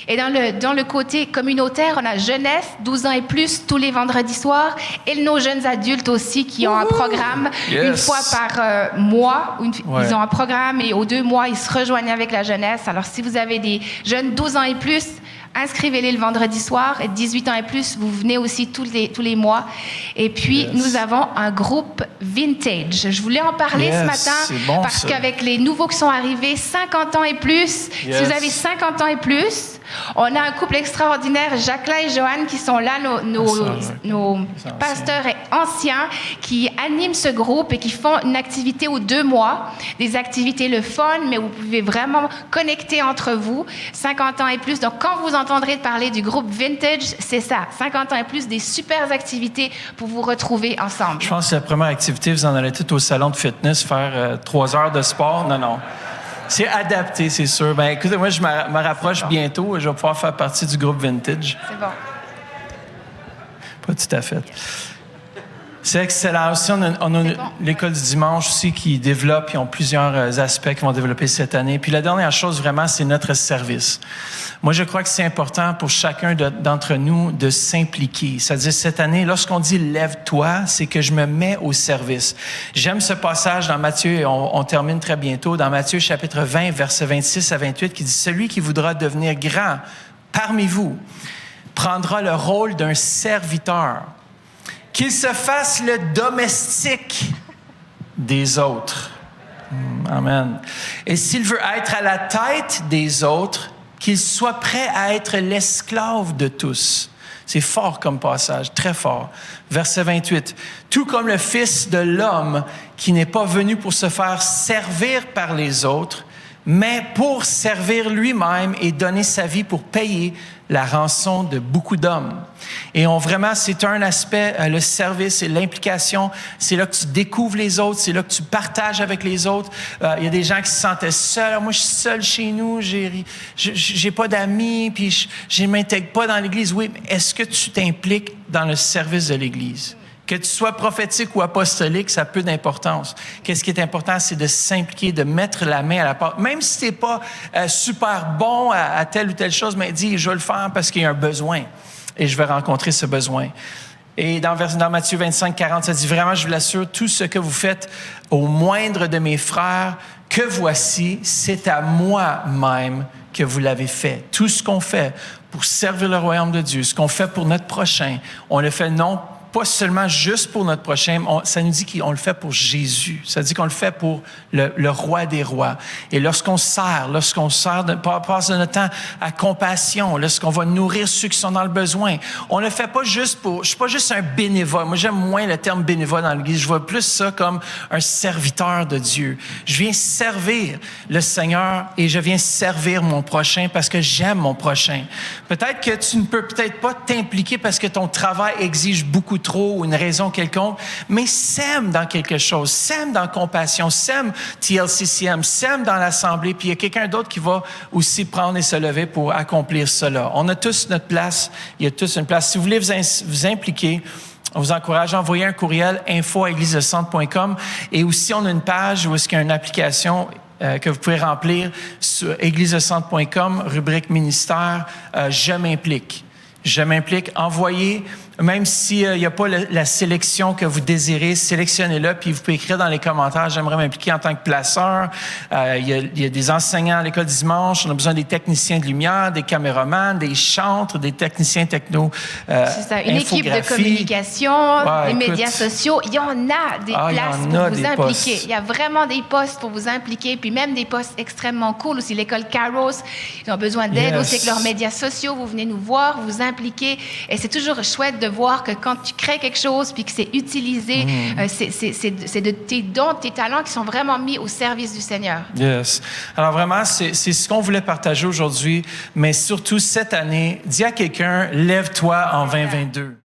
Et dans le côté communautaire, on a jeunesse, 12 ans et plus, tous les vendredis soirs, et nos jeunes adultes aussi qui ont un programme une fois par mois. Ils ont un programme et aux 2 mois, ils se rejoignent avec la jeunesse. Alors, si vous avez des jeunes 12 ans et plus, inscrivez-les le vendredi soir. Et 18 ans et plus, vous venez aussi tous les mois. Et puis, nous avons un groupe vintage. Je voulais en parler ce matin parce qu'avec les nouveaux qui sont arrivés, 50 ans et plus, si vous avez 50 ans et plus, on a un couple extraordinaire, Jacqueline et Joanne, qui sont là, nos pasteurs anciens, qui animent ce groupe et qui font une activité aux 2 mois. Des activités le fun, mais vous pouvez vraiment connecter entre vous. 50 ans et plus. Donc, quand vous entendrez parler du groupe Vintage, c'est ça. 50 ans et plus, des super activités pour vous retrouver ensemble. Je pense que la première activité, vous en allez tout au salon de fitness faire 3 heures de sport. Non. C'est adapté, c'est sûr. Ben, écoutez, moi, je me rapproche bientôt. Je vais pouvoir faire partie du groupe Vintage. C'est bon. Pas tout à fait. C'est excellent. Aussi, on a l'école du dimanche aussi qui développe. Ils ont plusieurs aspects qu'ils vont développer cette année. Puis la dernière chose, vraiment, c'est notre service. Moi, je crois que c'est important pour chacun d'entre nous de s'impliquer. C'est-à-dire, cette année, lorsqu'on dit « lève-toi », c'est que je me mets au service. J'aime ce passage dans Matthieu, et on termine très bientôt, dans Matthieu chapitre 20, versets 26 à 28, qui dit « Celui qui voudra devenir grand parmi vous prendra le rôle d'un serviteur. Qu'il se fasse le domestique des autres. » Amen. Et s'il veut être à la tête des autres, qu'il soit prêt à être l'esclave de tous. C'est fort comme passage, très fort. Verset 28. Tout comme le Fils de l'homme qui n'est pas venu pour se faire servir par les autres, mais pour servir lui-même et donner sa vie pour payer la rançon de beaucoup d'hommes. Et vraiment, c'est un aspect, le service et l'implication. C'est là que tu découvres les autres, c'est là que tu partages avec les autres. Il y a des gens qui se sentaient seuls. Moi, je suis seul chez nous, j'ai pas d'amis, puis je m'intègre pas dans l'Église. Oui, mais est-ce que tu t'impliques dans le service de l'Église? Que tu sois prophétique ou apostolique, ça a peu d'importance. Qu'est-ce qui est important, c'est de s'impliquer, de mettre la main à la pâte. Même si tu n'es pas super bon à telle ou telle chose, mais dis, je vais le faire parce qu'il y a un besoin et je vais rencontrer ce besoin. Et dans Matthieu 25, 40, ça dit vraiment, je vous l'assure, tout ce que vous faites au moindre de mes frères, que voici, c'est à moi-même que vous l'avez fait. Tout ce qu'on fait pour servir le royaume de Dieu, ce qu'on fait pour notre prochain, on le fait non pas seulement juste pour notre prochain, ça nous dit qu'on le fait pour Jésus. Ça dit qu'on le fait pour le roi des rois. Et lorsqu'on sert, passe de notre temps à compassion, lorsqu'on va nourrir ceux qui sont dans le besoin, on le fait pas juste pour... Je suis pas juste un bénévole. Moi, j'aime moins le terme bénévole dans l'Église. Je vois plus ça comme un serviteur de Dieu. Je viens servir le Seigneur et je viens servir mon prochain parce que j'aime mon prochain. Peut-être que tu ne peux peut-être pas t'impliquer parce que ton travail exige beaucoup trop ou une raison quelconque, mais sème dans quelque chose, sème dans compassion, sème TLCCM, sème dans l'Assemblée, puis il y a quelqu'un d'autre qui va aussi prendre et se lever pour accomplir cela. On a tous notre place, il y a tous une place. Si vous voulez vous impliquer, on vous encourage à envoyer un courriel info@églisedecentre.com et aussi on a une page où est-ce qu'il y a une application que vous pouvez remplir sur églisedecentre.com, rubrique ministère, je m'implique. Je m'implique, envoyez, même s'il n'y a pas la sélection que vous désirez, sélectionnez-la, puis vous pouvez écrire dans les commentaires, j'aimerais m'impliquer en tant que placeur. Il y a des enseignants à l'école du dimanche, on a besoin des techniciens de lumière, des caméramans, des chantres, des techniciens techno, c'est ça, une équipe de communication, des médias sociaux. Il y en a des places pour vous impliquer. Postes. Il y a vraiment des postes pour vous impliquer, puis même des postes extrêmement cool aussi. L'école Kairos, ils ont besoin d'aide aussi avec leurs médias sociaux. Vous venez nous voir, vous impliquer. Et c'est toujours chouette de voir que quand tu crées quelque chose puis que c'est utilisé, c'est de tes dons, de tes talents qui sont vraiment mis au service du Seigneur. Yes. Alors vraiment, c'est ce qu'on voulait partager aujourd'hui, mais surtout cette année, dis à quelqu'un, lève-toi en 2022.